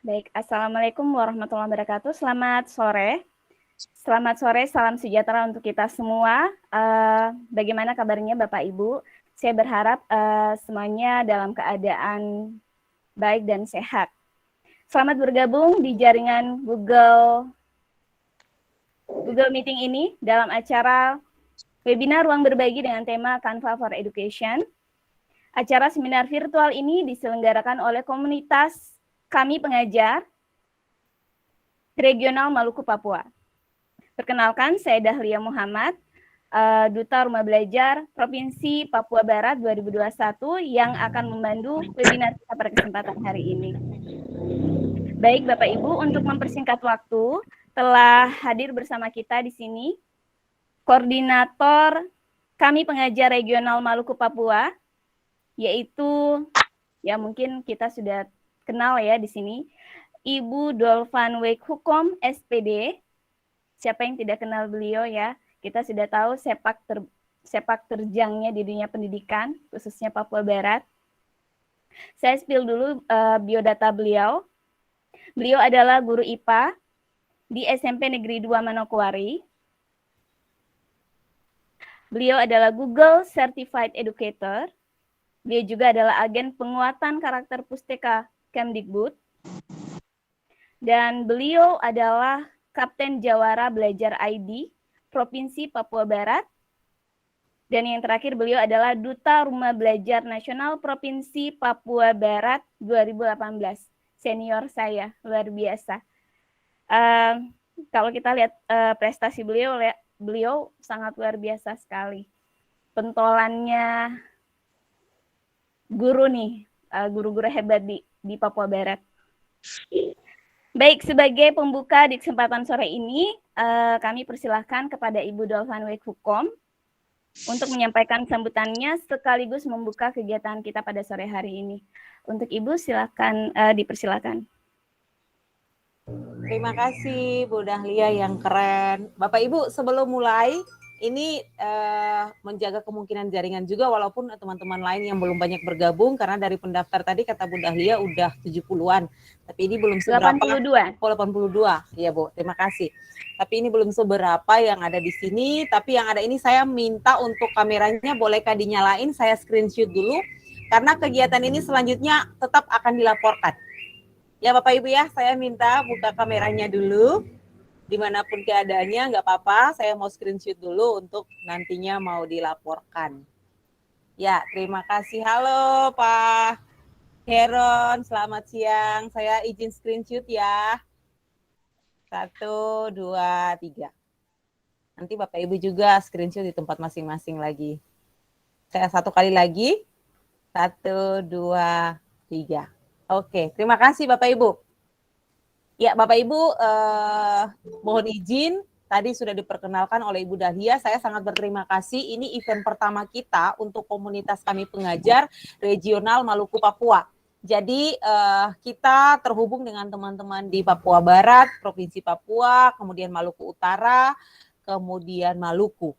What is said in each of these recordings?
Baik, Assalamualaikum warahmatullahi wabarakatuh. Selamat sore. Selamat sore, salam sejahtera untuk kita semua. Bagaimana kabarnya Bapak Ibu? Saya berharap semuanya dalam keadaan baik dan sehat. Selamat bergabung di jaringan Google Meeting ini dalam acara webinar Ruang Berbagi dengan tema Canva for Education. Acara seminar virtual ini diselenggarakan oleh komunitas kami pengajar regional Maluku Papua. Perkenalkan, saya Dahlia Muhammad, Duta Rumah Belajar Provinsi Papua Barat 2021 yang akan memandu webinar kita pada kesempatan hari ini. Baik Bapak Ibu, untuk mempersingkat waktu, telah hadir bersama kita di sini koordinator kami pengajar regional Maluku Papua, yaitu ya mungkin kita sudah kenal ya di sini, Ibu Dolvan Wek Hukom SPD. Siapa yang tidak kenal beliau ya? Kita sudah tahu sepak terjangnya di dunia pendidikan, khususnya Papua Barat. Saya spill dulu biodata beliau. Beliau adalah guru IPA di SMP Negeri 2 Manokwari. Beliau adalah Google Certified Educator. Beliau juga adalah agen penguatan karakter pustaka Kemdikbud. Dan beliau adalah Kapten Jawara Belajar ID Provinsi Papua Barat. Dan yang terakhir beliau adalah Duta Rumah Belajar Nasional Provinsi Papua Barat 2018. Senior saya, luar biasa. Kalau kita lihat prestasi beliau sangat luar biasa sekali. Pentolannya guru nih, guru-guru hebat di Papua Barat. Baik, sebagai pembuka di kesempatan sore ini, kami persilahkan kepada Ibu Dolvan Wek Hukom untuk menyampaikan sambutannya sekaligus membuka kegiatan kita pada sore hari ini. Untuk Ibu, silakan dipersilakan. Terima kasih Bu Dahlia yang keren. Bapak Ibu, sebelum mulai, ini menjaga kemungkinan jaringan juga walaupun teman-teman lain yang belum banyak bergabung karena dari pendaftar tadi kata Bu Dahlia udah 70-an. Tapi ini belum seberapa. 82. Oh, 82. Iya, Bu. Terima kasih. Tapi ini belum seberapa yang ada di sini, tapi yang ada ini saya minta untuk kameranya bolehkah dinyalain, saya screenshot dulu karena kegiatan ini selanjutnya tetap akan dilaporkan. Ya Bapak Ibu ya, saya minta buka kameranya dulu. Dimanapun keadaannya nggak apa-apa, saya mau screenshot dulu untuk nantinya mau dilaporkan. Ya, terima kasih. Halo Pak Heron, selamat siang. Saya izin screenshot ya. 1, 2, 3. Nanti Bapak Ibu juga screenshot di tempat masing-masing lagi. Saya satu kali lagi. 1, 2, 3. Oke, terima kasih Bapak Ibu. Ya, Bapak Ibu, mohon izin, tadi sudah diperkenalkan oleh Ibu Dahlia, saya sangat berterima kasih. Ini event pertama kita untuk komunitas kami pengajar regional Maluku Papua. Jadi kita terhubung dengan teman-teman di Papua Barat, Provinsi Papua, kemudian Maluku Utara, kemudian Maluku.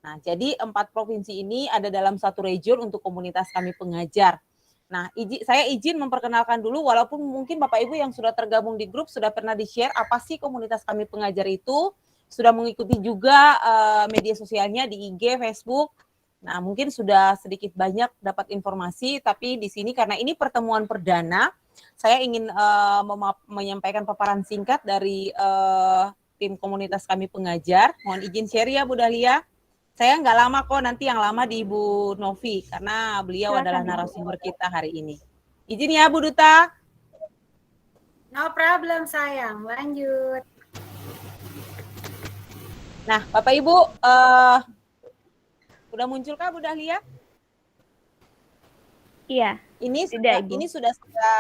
Nah, jadi 4 provinsi ini ada dalam satu region untuk komunitas kami pengajar. Nah, saya izin memperkenalkan dulu, walaupun mungkin Bapak Ibu yang sudah tergabung di grup sudah pernah di-share apa sih komunitas kami pengajar itu, sudah mengikuti juga media sosialnya di IG, Facebook. Nah, mungkin sudah sedikit banyak dapat informasi, tapi di sini karena ini pertemuan perdana, saya ingin menyampaikan paparan singkat dari tim komunitas kami pengajar. Mohon izin share ya Bu Dahlia. Saya nggak lama kok, nanti yang lama di Ibu Novi, karena beliau adalah narasumber kita hari ini. Izin ya Bu Duta. No problem sayang, lanjut. Nah Bapak Ibu, udah muncul kah Bu Dahlia? Iya. Ini sudah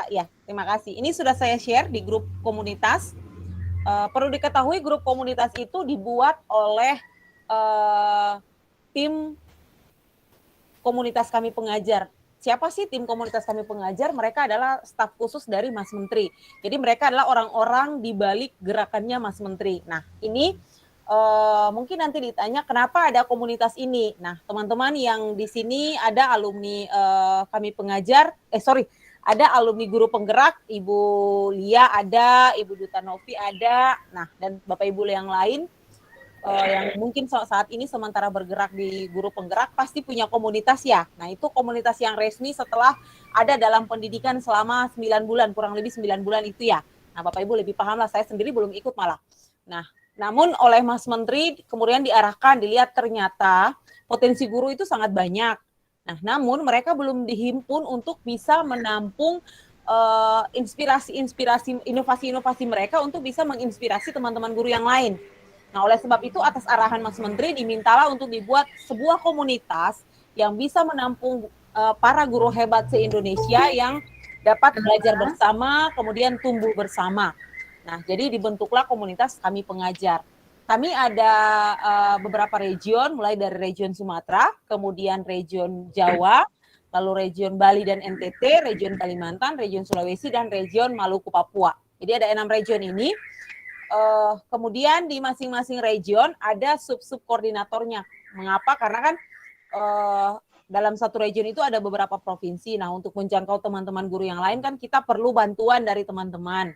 ya, terima kasih. Ini sudah saya share di grup komunitas. Perlu diketahui grup komunitas itu dibuat oleh tim komunitas kami pengajar. Siapa sih tim komunitas kami pengajar? Mereka adalah staf khusus dari Mas Menteri. Jadi mereka adalah orang-orang di balik gerakannya Mas Menteri. Nah, ini mungkin nanti ditanya kenapa ada komunitas ini. Nah, teman-teman yang di sini ada alumni kami pengajar, ada alumni guru penggerak, Ibu Lia ada, Ibu Duta Novi ada, nah dan Bapak Ibu yang lain yang mungkin saat ini sementara bergerak di guru penggerak pasti punya komunitas ya. Nah itu komunitas yang resmi setelah ada dalam pendidikan selama 9 bulan, kurang lebih 9 bulan itu ya. Nah Bapak Ibu lebih paham lah, saya sendiri belum ikut malah. Nah namun oleh Mas Menteri kemudian diarahkan, dilihat ternyata potensi guru itu sangat banyak. Nah namun mereka belum dihimpun untuk bisa menampung inspirasi-inspirasi, inovasi-inovasi mereka untuk bisa menginspirasi teman-teman guru yang lain. Nah, oleh sebab itu atas arahan Mas Menteri dimintalah untuk dibuat sebuah komunitas yang bisa menampung para guru hebat se-Indonesia yang dapat belajar bersama, kemudian tumbuh bersama. Nah, jadi dibentuklah komunitas kami pengajar. Kami ada beberapa region, mulai dari region Sumatera, kemudian region Jawa, lalu region Bali dan NTT, region Kalimantan, region Sulawesi, dan region Maluku Papua. Jadi ada 6 region ini. Kemudian di masing-masing region ada sub-sub koordinatornya. Mengapa? Karena kan dalam satu region itu ada beberapa provinsi. Nah, untuk menjangkau teman-teman guru yang lain kan kita perlu bantuan dari teman-teman.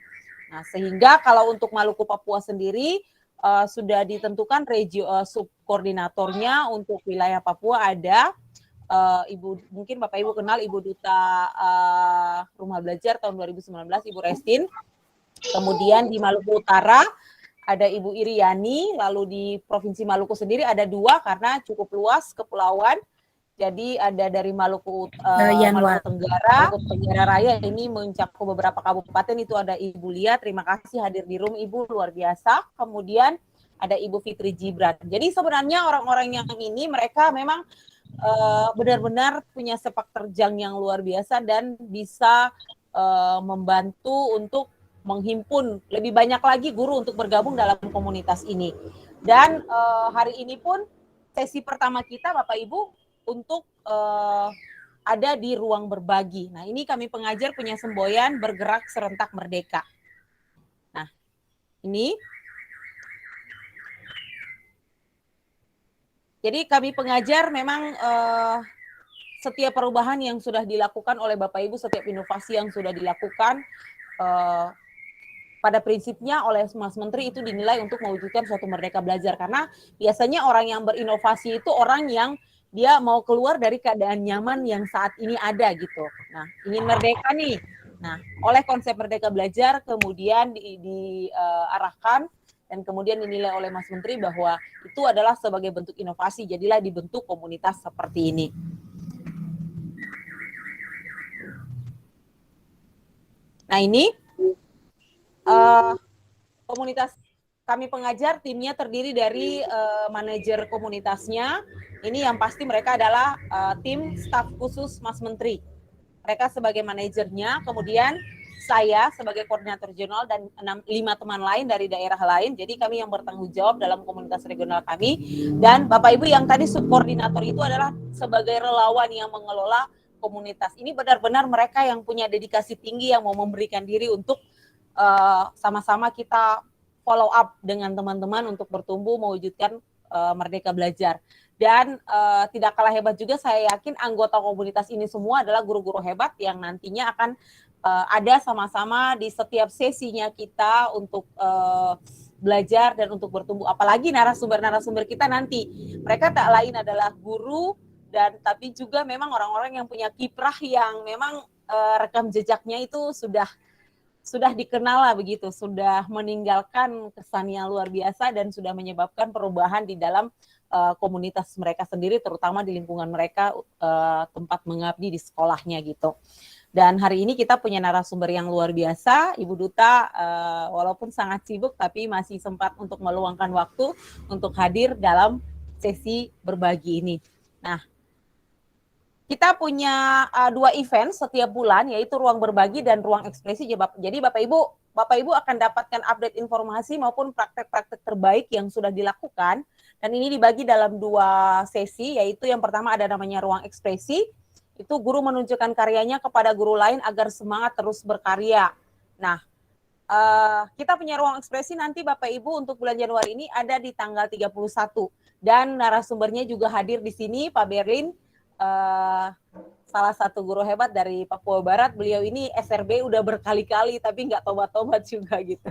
Nah, sehingga kalau untuk Maluku Papua sendiri sudah ditentukan sub koordinatornya untuk wilayah Papua ada Ibu, mungkin Bapak Ibu kenal Ibu Duta Rumah Belajar tahun 2019, Ibu Restin. Kemudian di Maluku Utara ada Ibu Iriani, lalu di Provinsi Maluku sendiri ada 2 karena cukup luas kepulauan. Jadi ada dari Maluku Tenggara Raya ini mencakup beberapa kabupaten, itu ada Ibu Lia, terima kasih hadir di room Ibu, luar biasa. Kemudian ada Ibu Fitri Jibran. Jadi sebenarnya orang-orang yang ini mereka memang benar-benar punya sepak terjang yang luar biasa dan bisa membantu untuk menghimpun lebih banyak lagi guru untuk bergabung dalam komunitas ini. Dan hari ini pun sesi pertama kita Bapak Ibu untuk ada di ruang berbagi. Nah ini kami pengajar punya semboyan bergerak serentak merdeka. Nah ini. Jadi kami pengajar memang setiap perubahan yang sudah dilakukan oleh Bapak Ibu, setiap inovasi yang sudah dilakukan, pada prinsipnya oleh Mas Menteri itu dinilai untuk mewujudkan suatu merdeka belajar. Karena biasanya orang yang berinovasi itu orang yang dia mau keluar dari keadaan nyaman yang saat ini ada gitu. Nah, ingin merdeka nih. Nah, oleh konsep merdeka belajar kemudian diarahkan dan kemudian dinilai oleh Mas Menteri bahwa itu adalah sebagai bentuk inovasi. Jadilah dibentuk komunitas seperti ini. Nah, ini komunitas kami pengajar, timnya terdiri dari manajer komunitasnya. Ini yang pasti mereka adalah tim staf khusus Mas Menteri. Mereka sebagai manajernya, kemudian saya sebagai koordinator regional dan 5 teman lain dari daerah lain. Jadi kami yang bertanggung jawab dalam komunitas regional kami. Dan Bapak Ibu yang tadi subkoordinator itu adalah sebagai relawan yang mengelola komunitas. Ini benar-benar mereka yang punya dedikasi tinggi yang mau memberikan diri untuk sama-sama kita follow up dengan teman-teman untuk bertumbuh mewujudkan merdeka belajar. Dan tidak kalah hebat juga saya yakin anggota komunitas ini semua adalah guru-guru hebat yang nantinya akan ada sama-sama di setiap sesinya kita untuk belajar dan untuk bertumbuh. Apalagi narasumber-narasumber kita nanti mereka tak lain adalah guru dan tapi juga memang orang-orang yang punya kiprah yang memang rekam jejaknya itu sudah dikenal lah begitu, sudah meninggalkan kesan yang luar biasa dan sudah menyebabkan perubahan di dalam komunitas mereka sendiri, terutama di lingkungan mereka tempat mengabdi di sekolahnya gitu. Dan hari ini kita punya narasumber yang luar biasa, Ibu Duta walaupun sangat sibuk tapi masih sempat untuk meluangkan waktu untuk hadir dalam sesi berbagi ini. Nah, kita punya 2 event setiap bulan, yaitu ruang berbagi dan ruang ekspresi. Jadi Bapak Ibu akan dapatkan update informasi maupun praktek-praktek terbaik yang sudah dilakukan. Dan ini dibagi dalam 2 sesi, yaitu yang pertama ada namanya ruang ekspresi. Itu guru menunjukkan karyanya kepada guru lain agar semangat terus berkarya. Nah, kita punya ruang ekspresi nanti Bapak Ibu untuk bulan Januari ini ada di tanggal 31 dan narasumbernya juga hadir di sini Pak Berlin, salah satu guru hebat dari Papua Barat. Beliau ini SRB udah berkali-kali tapi nggak tobat-tobat juga gitu.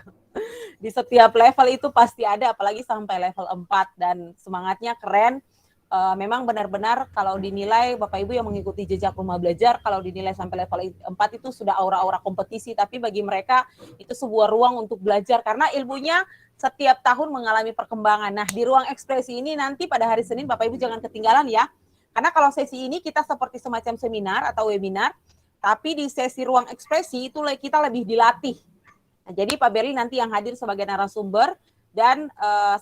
Di setiap level itu pasti ada, apalagi sampai level 4 dan semangatnya keren. Memang benar-benar kalau dinilai Bapak Ibu yang mengikuti jejak rumah belajar, kalau dinilai sampai level 4 itu sudah aura-aura kompetisi, tapi bagi mereka itu sebuah ruang untuk belajar karena ilmunya setiap tahun mengalami perkembangan. Nah, di ruang ekspresi ini nanti pada hari Senin Bapak Ibu jangan ketinggalan ya. Karena kalau sesi ini kita seperti semacam seminar atau webinar, tapi di sesi ruang ekspresi itu kita lebih dilatih. Nah, jadi Pak Berli nanti yang hadir sebagai narasumber. Dan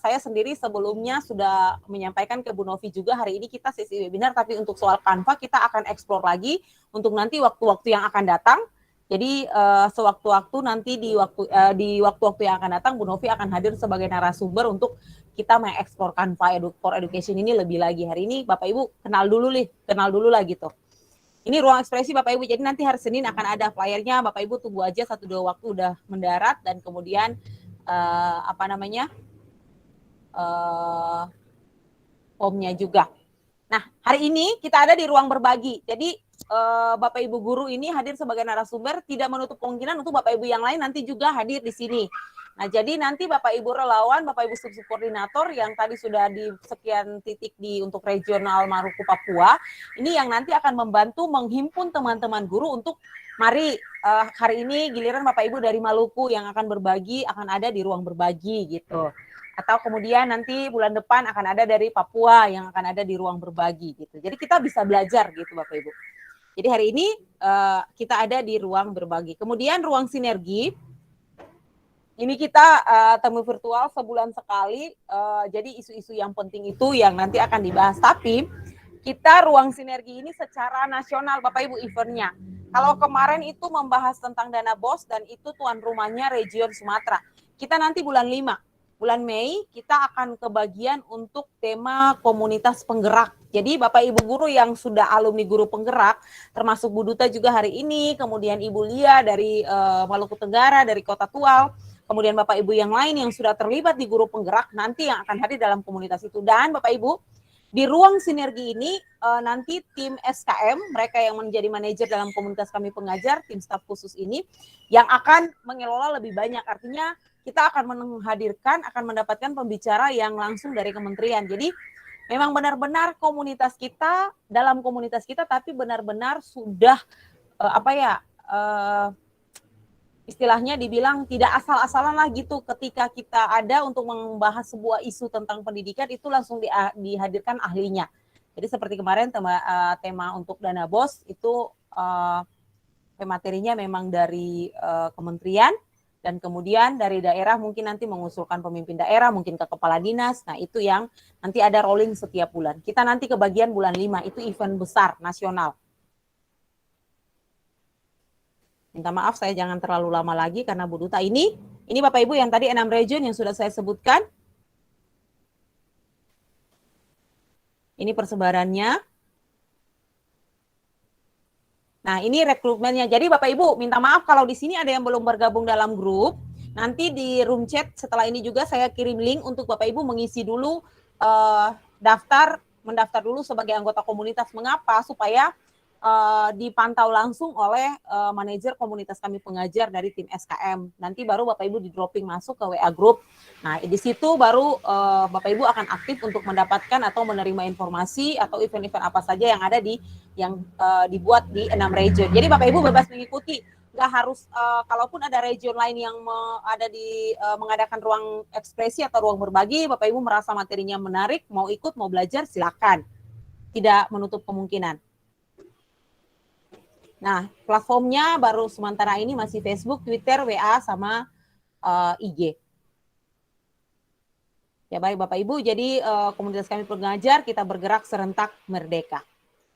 saya sendiri sebelumnya sudah menyampaikan ke Bu Novi juga hari ini kita sesi webinar, tapi untuk soal Canva kita akan eksplor lagi untuk nanti waktu-waktu yang akan datang. Jadi sewaktu-waktu nanti di waktu-waktu yang akan datang Bu Novi akan hadir sebagai narasumber untuk kita mengeksplor Canva for Education ini lebih lagi. Hari ini Bapak Ibu kenal dulu lah gitu. Ini ruang ekspresi Bapak Ibu. Jadi nanti hari Senin akan ada flyernya. Bapak Ibu tunggu aja 1-2 waktu udah mendarat dan kemudian formnya juga. Nah, hari ini kita ada di ruang berbagi. Jadi Bapak Ibu guru ini hadir sebagai narasumber, tidak menutup kemungkinan untuk Bapak Ibu yang lain nanti juga hadir di sini. Nah, jadi nanti Bapak Ibu relawan, Bapak Ibu subkoordinator yang tadi sudah di sekian titik untuk regional Maluku Papua, ini yang nanti akan membantu menghimpun teman-teman guru untuk mari hari ini giliran Bapak Ibu dari Maluku yang akan berbagi akan ada di ruang berbagi gitu. Atau kemudian nanti bulan depan akan ada dari Papua yang akan ada di ruang berbagi gitu. Jadi kita bisa belajar gitu Bapak Ibu. Jadi hari ini kita ada di ruang berbagi. Kemudian ruang sinergi, ini kita temu virtual sebulan sekali. Jadi isu-isu yang penting itu yang nanti akan dibahas. Tapi kita ruang sinergi ini secara nasional Bapak Ibu eventnya. Kalau kemarin itu membahas tentang dana BOS dan itu tuan rumahnya region Sumatera. Kita nanti bulan 5, bulan Mei kita akan kebagian untuk tema komunitas penggerak. Jadi Bapak Ibu guru yang sudah alumni guru penggerak, termasuk Bu Duta juga hari ini, kemudian Ibu Lia dari Maluku Tenggara, dari Kota Tual, kemudian Bapak Ibu yang lain yang sudah terlibat di guru penggerak nanti yang akan hadir dalam komunitas itu. Dan Bapak Ibu, di ruang sinergi ini nanti tim SKM, mereka yang menjadi manajer dalam komunitas kami pengajar, tim staf khusus ini, yang akan mengelola lebih banyak. Artinya kita akan menghadirkan, akan mendapatkan pembicara yang langsung dari kementerian. Jadi memang benar-benar komunitas kita, dalam komunitas kita, tapi benar-benar sudah istilahnya dibilang tidak asal-asalan lah gitu. Ketika kita ada untuk membahas sebuah isu tentang pendidikan itu langsung dihadirkan ahlinya. Jadi seperti kemarin tema untuk dana BOS itu materinya memang dari kementerian dan kemudian dari daerah mungkin nanti mengusulkan pemimpin daerah, mungkin ke kepala dinas. Nah itu yang nanti ada rolling setiap bulan. Kita nanti ke bagian bulan 5 itu event besar nasional. Minta maaf saya jangan terlalu lama lagi karena Bu Duta ini Bapak Ibu yang tadi 6 region yang sudah saya sebutkan. Ini persebarannya. Nah, ini rekrutmennya. Jadi Bapak Ibu minta maaf kalau di sini ada yang belum bergabung dalam grup. Nanti di room chat setelah ini juga saya kirim link untuk Bapak Ibu mengisi dulu mendaftar dulu sebagai anggota komunitas. Mengapa? Supaya dipantau langsung oleh manajer komunitas kami pengajar dari tim SKM. Nanti baru Bapak Ibu di dropping masuk ke WA group. Nah, di situ baru Bapak Ibu akan aktif untuk mendapatkan atau menerima informasi atau event-event apa saja yang ada yang dibuat di 6 region. Jadi Bapak Ibu bebas mengikuti. Nggak harus, kalaupun ada region lain yang mengadakan ruang ekspresi atau ruang berbagi, Bapak Ibu merasa materinya menarik, mau ikut, mau belajar, silakan. Tidak menutup kemungkinan. Nah, platformnya baru sementara ini masih Facebook, Twitter, WA, sama IG. Ya baik Bapak Ibu, jadi komunitas kami pengajar kita bergerak serentak merdeka.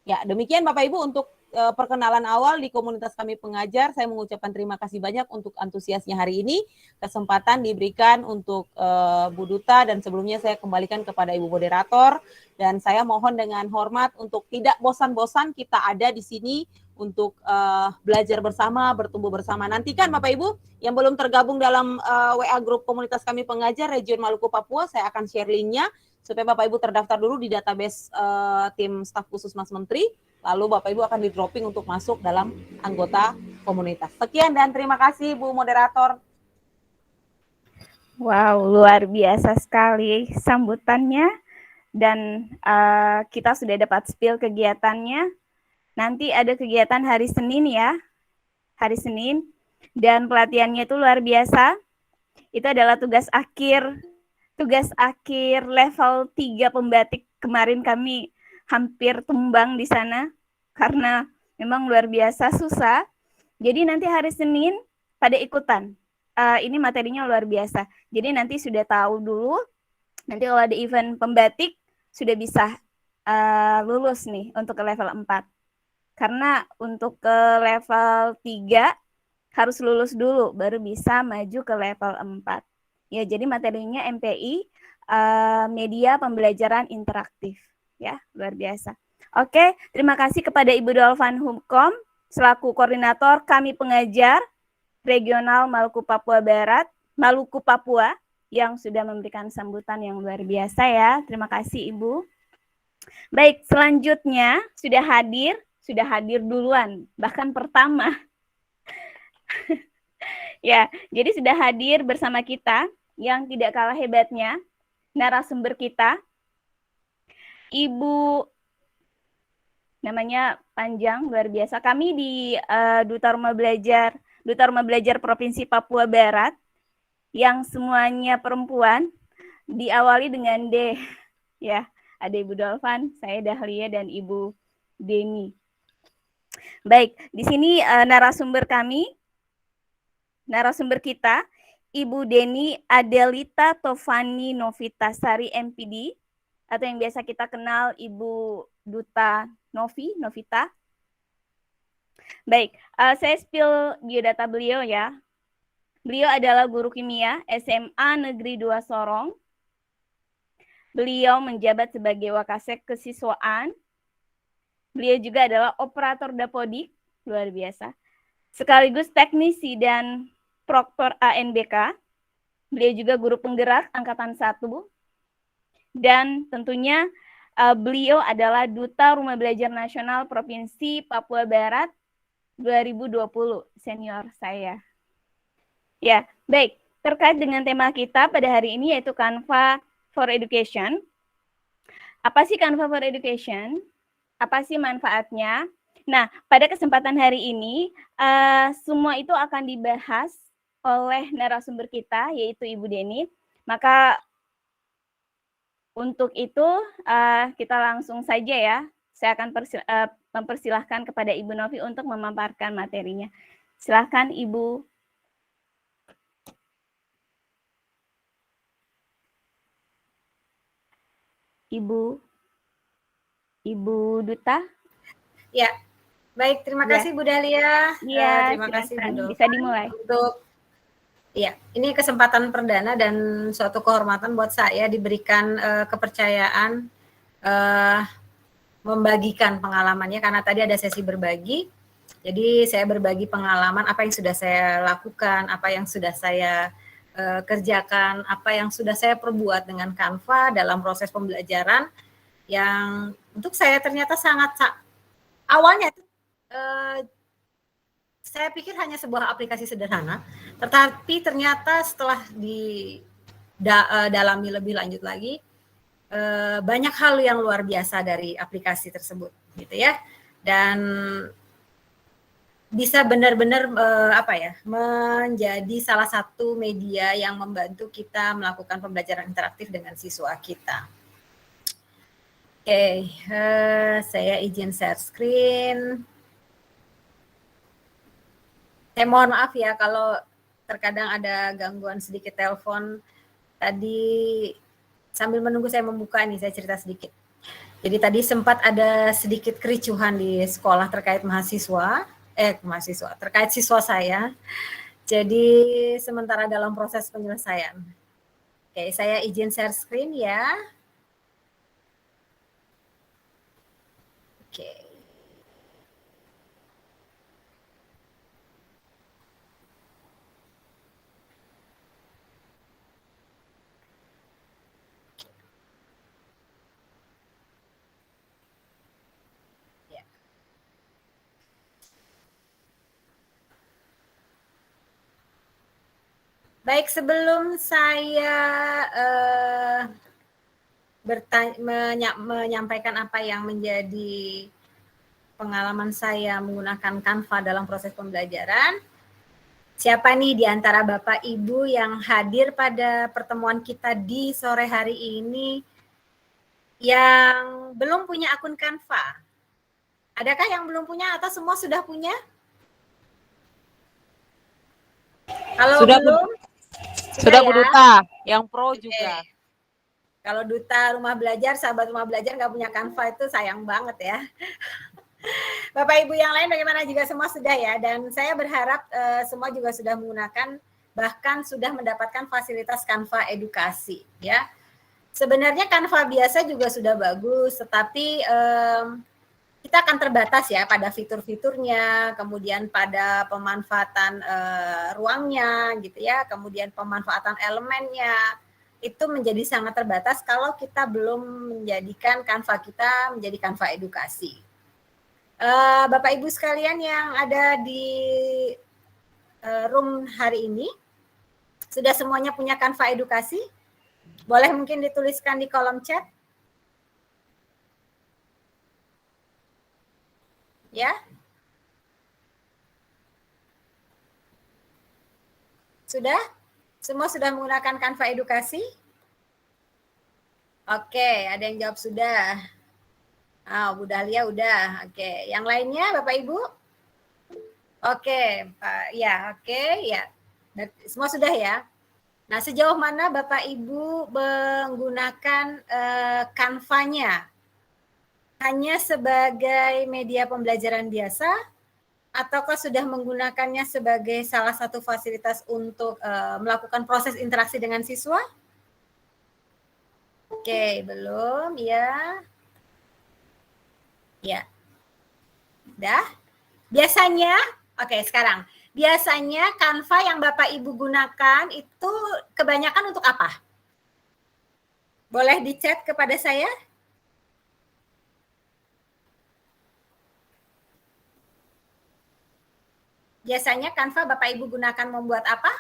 Ya demikian Bapak Ibu untuk perkenalan awal di komunitas kami pengajar. Saya mengucapkan terima kasih banyak untuk antusiasnya hari ini. Kesempatan diberikan untuk Bu Duta, dan sebelumnya saya kembalikan kepada Ibu Moderator. Dan saya mohon dengan hormat untuk tidak bosan-bosan kita ada di sini untuk belajar bersama, bertumbuh bersama. Nantikan Bapak Ibu yang belum tergabung dalam WA grup komunitas kami pengajar Region Maluku Papua, saya akan share linknya supaya Bapak Ibu terdaftar dulu di database tim staf khusus Mas Menteri, lalu Bapak Ibu akan di dropping untuk masuk dalam anggota komunitas. Sekian dan terima kasih Bu Moderator. Wow, luar biasa sekali sambutannya, dan kita sudah dapat spill kegiatannya. Nanti ada kegiatan hari Senin ya, hari Senin, dan pelatihannya itu luar biasa. Itu adalah tugas akhir level 3 pembatik. Kemarin kami hampir tumbang di sana karena memang luar biasa susah. Jadi nanti hari Senin pada ikutan. Ini materinya luar biasa. Jadi nanti sudah tahu dulu, nanti kalau ada event pembatik sudah bisa lulus nih untuk ke level 4. Karena untuk ke level 3 harus lulus dulu baru bisa maju ke level 4. Ya, jadi materinya MPI, media pembelajaran interaktif. Ya, luar biasa. Oke, terima kasih kepada Ibu Dolvan Hukom selaku koordinator kami pengajar regional Maluku Papua Barat, Maluku Papua, yang sudah memberikan sambutan yang luar biasa ya. Terima kasih Ibu. Baik, selanjutnya sudah hadir duluan, bahkan pertama. Ya, jadi sudah hadir bersama kita yang tidak kalah hebatnya narasumber kita, Ibu, namanya panjang luar biasa. Kami di Duta Rumah Belajar Provinsi Papua Barat yang semuanya perempuan, diawali dengan D. Ya, ada Ibu Dolvan, saya Dahlia, dan Ibu Deni. Baik, di sini narasumber kita, Ibu Deni Adelita Tovani Novitasari MPD, atau yang biasa kita kenal Ibu Duta Novita. Baik, saya spill biodata beliau ya. Beliau adalah guru kimia SMA Negeri 2 Sorong. Beliau menjabat sebagai Wakasek Kesiswaan. Beliau juga adalah operator Dapodik, luar biasa. Sekaligus teknisi dan proktor ANBK. Beliau juga guru penggerak Angkatan 1. Dan tentunya beliau adalah Duta Rumah Belajar Nasional Provinsi Papua Barat 2020, senior saya. Ya, baik. Terkait dengan tema kita pada hari ini yaitu Canva for Education. Apa sih Canva for Education? Apa sih manfaatnya? Nah, pada kesempatan hari ini, semua itu akan dibahas oleh narasumber kita, yaitu Ibu Deni. Maka untuk itu, kita langsung saja ya. Saya akan mempersilahkan kepada Ibu Novi untuk memaparkan materinya. Silakan Ibu. Ibu Duta. Ya, baik. Terima kasih Bu Dahlia. Iya, terima kasih Bu Dolvan. Bisa dimulai. Ya, ini kesempatan perdana dan suatu kehormatan buat saya diberikan kepercayaan membagikan pengalamannya, karena tadi ada sesi berbagi. Jadi saya berbagi pengalaman apa yang sudah saya lakukan, apa yang sudah saya kerjakan, apa yang sudah saya perbuat dengan Canva dalam proses pembelajaran yang untuk saya ternyata sangat awalnya saya pikir hanya sebuah aplikasi sederhana, tetapi ternyata setelah didalami lebih lanjut lagi, banyak hal yang luar biasa dari aplikasi tersebut, gitu ya. Dan bisa benar-benar menjadi salah satu media yang membantu kita melakukan pembelajaran interaktif dengan siswa kita. Oke, saya izin share screen. Saya mohon maaf ya kalau terkadang ada gangguan sedikit telepon. Tadi sambil menunggu saya membuka nih, saya cerita sedikit. Jadi tadi sempat ada sedikit kericuhan di sekolah terkait terkait siswa saya. Jadi sementara dalam proses penyelesaian. Oke, saya izin share screen ya. Oke. Baik, sebelum saya menyampaikan apa yang menjadi pengalaman saya menggunakan Canva dalam proses pembelajaran, siapa nih di antara Bapak Ibu yang hadir pada pertemuan kita di sore hari ini yang belum punya akun Canva? Adakah yang belum punya atau semua sudah punya? Kalau Sudah, belum, sudah Bu ya? Duta, yang pro juga. Kalau Duta Rumah Belajar, sahabat Rumah Belajar nggak punya Canva itu sayang banget ya. Bapak Ibu yang lain bagaimana, juga semua sudah ya, dan saya berharap semua juga sudah menggunakan, bahkan sudah mendapatkan fasilitas Canva edukasi ya. Sebenarnya Canva biasa juga sudah bagus, tetapi kita akan terbatas ya pada fitur-fiturnya, kemudian pada pemanfaatan ruangnya gitu ya, kemudian pemanfaatan elemennya, itu menjadi sangat terbatas kalau kita belum menjadikan Canva kita menjadi Canva edukasi. Bapak Ibu sekalian yang ada di room hari ini, sudah semuanya punya Canva edukasi? Boleh mungkin dituliskan di kolom chat. Ya. Sudah? Semua sudah menggunakan Canva edukasi? Oke, ada yang jawab sudah. Bu Dahlia udah. Oke, yang lainnya Bapak Ibu? Oke, Pak. Ya, oke, ya. Semua sudah ya. Nah, sejauh mana Bapak Ibu menggunakan Canva-nya? Hanya sebagai media pembelajaran biasa, ataukah sudah menggunakannya sebagai salah satu fasilitas untuk melakukan proses interaksi dengan siswa? Oke, belum ya. Ya. Udah? Biasanya, oke sekarang. Biasanya Canva yang Bapak Ibu gunakan itu kebanyakan untuk apa? Boleh di-chat kepada saya? Biasanya Canva Bapak Ibu gunakan membuat apa?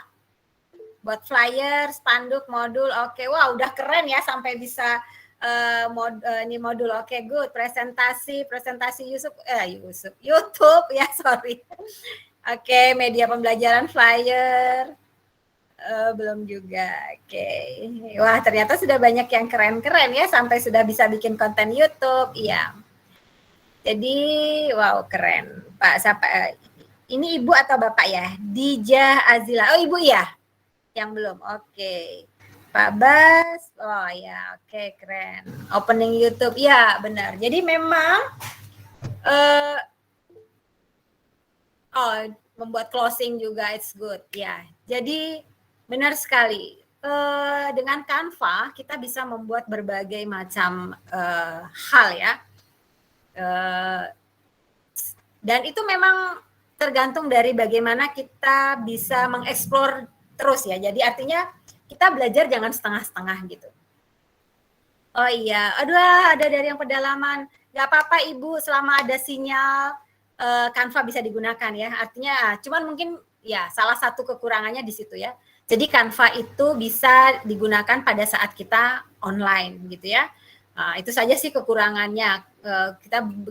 Buat flyer, spanduk, modul. Oke, wah udah keren ya sampai bisa ini modul. Oke, good. Presentasi YouTube ya, sorry. Oke, media pembelajaran, flyer. Belum juga. Oke. Wah, ternyata sudah banyak yang keren-keren ya sampai sudah bisa bikin konten YouTube. Iya. Jadi, wow, keren. Pak, siapa? Ini Ibu atau Bapak ya? Dija Azila. Oh, Ibu ya? Yang belum. Oke. Pak Bas. Oh ya, oke, keren. Opening YouTube. Ya, benar. Jadi memang membuat closing juga it's good. Ya. Jadi benar sekali. Dengan Canva kita bisa membuat berbagai macam hal ya. Dan itu memang tergantung dari bagaimana kita bisa mengeksplor terus ya. Jadi artinya kita belajar jangan setengah-setengah gitu. Oh iya, aduh ada dari yang pedalaman. Gak apa-apa Ibu, selama ada sinyal Canva bisa digunakan ya. Artinya cuman mungkin ya salah satu kekurangannya di situ ya. Jadi Canva itu bisa digunakan pada saat kita online gitu ya. Itu saja sih kekurangannya.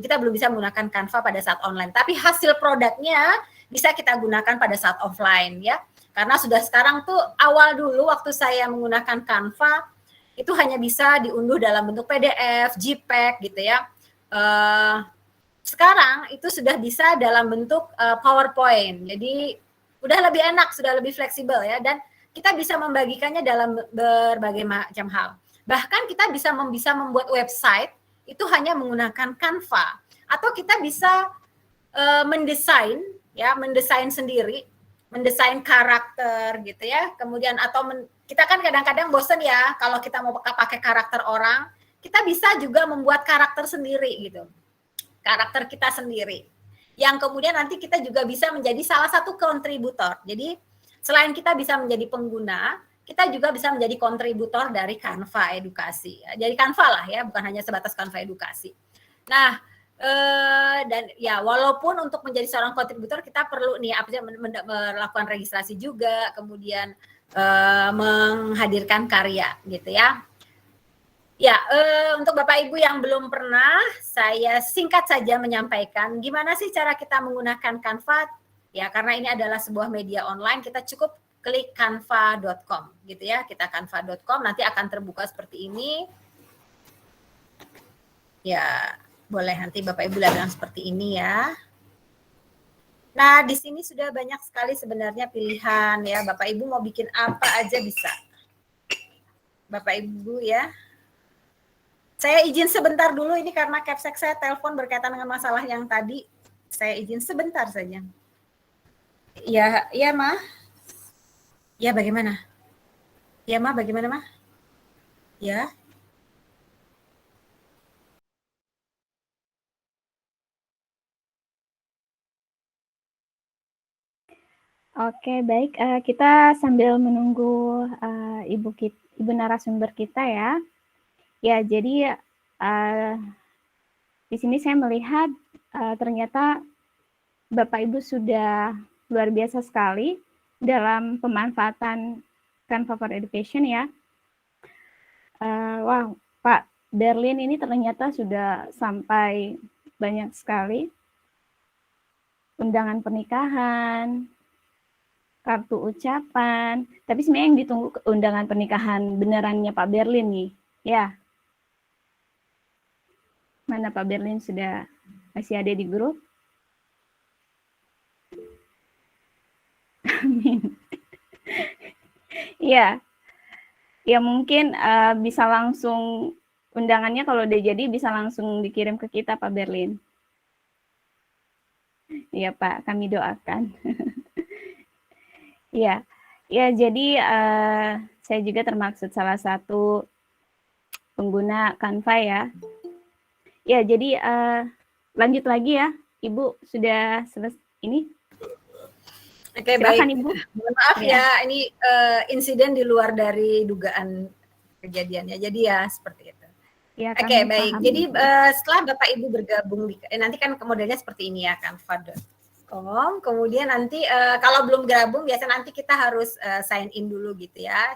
Kita belum bisa menggunakan Canva pada saat online. Tapi hasil produknya bisa kita gunakan pada saat offline ya. Karena sudah sekarang tuh awal dulu waktu saya menggunakan Canva itu hanya bisa diunduh dalam bentuk PDF, JPEG gitu ya. Sekarang itu sudah bisa dalam bentuk PowerPoint. Jadi udah lebih enak, sudah lebih fleksibel ya, dan kita bisa membagikannya dalam berbagai macam hal. Bahkan kita bisa membuat website itu hanya menggunakan Canva, atau kita bisa mendesain sendiri, mendesain karakter gitu ya. Kemudian atau kita kan kadang-kadang bosen ya kalau kita mau pakai karakter orang, kita bisa juga membuat karakter sendiri gitu. Karakter kita sendiri. Yang kemudian nanti kita juga bisa menjadi salah satu kontributor. Jadi selain kita bisa menjadi pengguna, kita juga bisa menjadi kontributor dari Canva edukasi. Jadi Canva lah ya, bukan hanya sebatas Canva edukasi. Nah, dan ya walaupun untuk menjadi seorang kontributor kita perlu nih melakukan registrasi juga, kemudian menghadirkan karya gitu ya. Ya, untuk Bapak Ibu yang belum pernah, saya singkat saja menyampaikan gimana sih cara kita menggunakan Canva. Ya, karena ini adalah sebuah media online, kita cukup klik canva.com gitu ya. Kita canva.com, nanti akan terbuka seperti ini. Ya, boleh nanti Bapak Ibu lihat yang seperti ini ya. Nah, di sini sudah banyak sekali sebenarnya pilihan ya. Bapak Ibu mau bikin apa aja bisa. Bapak Ibu ya. Saya izin sebentar dulu ini karena Capsek saya telepon berkaitan dengan masalah yang tadi. Saya izin sebentar saja. Ya, ya Ma. Ya, bagaimana? Ya, Ma, bagaimana, Ma? Ya. Oke, baik. Kita sambil menunggu ibu narasumber kita ya. Ya, jadi di sini saya melihat ternyata Bapak Ibu sudah luar biasa sekali dalam pemanfaatan Canva for Education ya. Wah, Pak Berlin ini ternyata sudah sampai banyak sekali undangan pernikahan, kartu ucapan. Tapi sebenarnya yang ditunggu undangan pernikahan benerannya Pak Berlin nih. Ya. Mana Pak Berlin sudah masih ada di grup? Amin. Iya. Ya mungkin bisa langsung undangannya kalau udah jadi bisa langsung dikirim ke kita Pak Berlin. Iya Pak, kami doakan. Iya, ya jadi saya juga termaksud salah satu pengguna Canva ya. Ya jadi lanjut lagi ya, Ibu sudah selesai ini. Oke, silakan baik. Ibu. Mohon maaf ya, ini insiden di luar dari dugaan kejadiannya. Jadi ya seperti itu. Ya, Oke, baik. paham. Jadi setelah Bapak Ibu bergabung, nanti kan modelnya seperti ini ya, Canva.com. Kemudian nanti kalau belum gabung, biasa nanti kita harus sign in dulu gitu ya.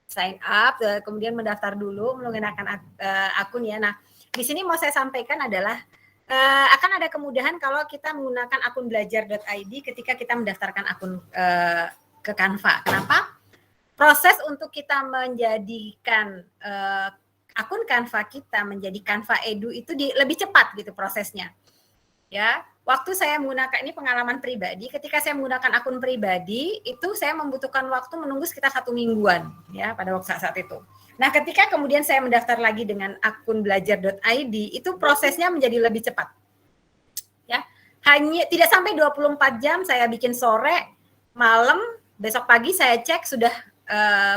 Sign up, kemudian mendaftar dulu menggunakan akun ya. Nah, di sini mau saya sampaikan adalah akan ada kemudahan kalau kita menggunakan akun belajar.id ketika kita mendaftarkan akun ke Canva. Kenapa? Proses untuk kita menjadikan akun Canva kita menjadi Canva Edu itu lebih cepat gitu prosesnya. Ya, waktu saya menggunakan ini pengalaman pribadi, ketika saya menggunakan akun pribadi itu saya membutuhkan waktu menunggu sekitar 1 mingguan ya pada waktu saat itu. Nah, ketika kemudian saya mendaftar lagi dengan akun belajar.id itu prosesnya menjadi lebih cepat. Ya, hanya tidak sampai 24 jam saya bikin sore, malam, besok pagi saya cek sudah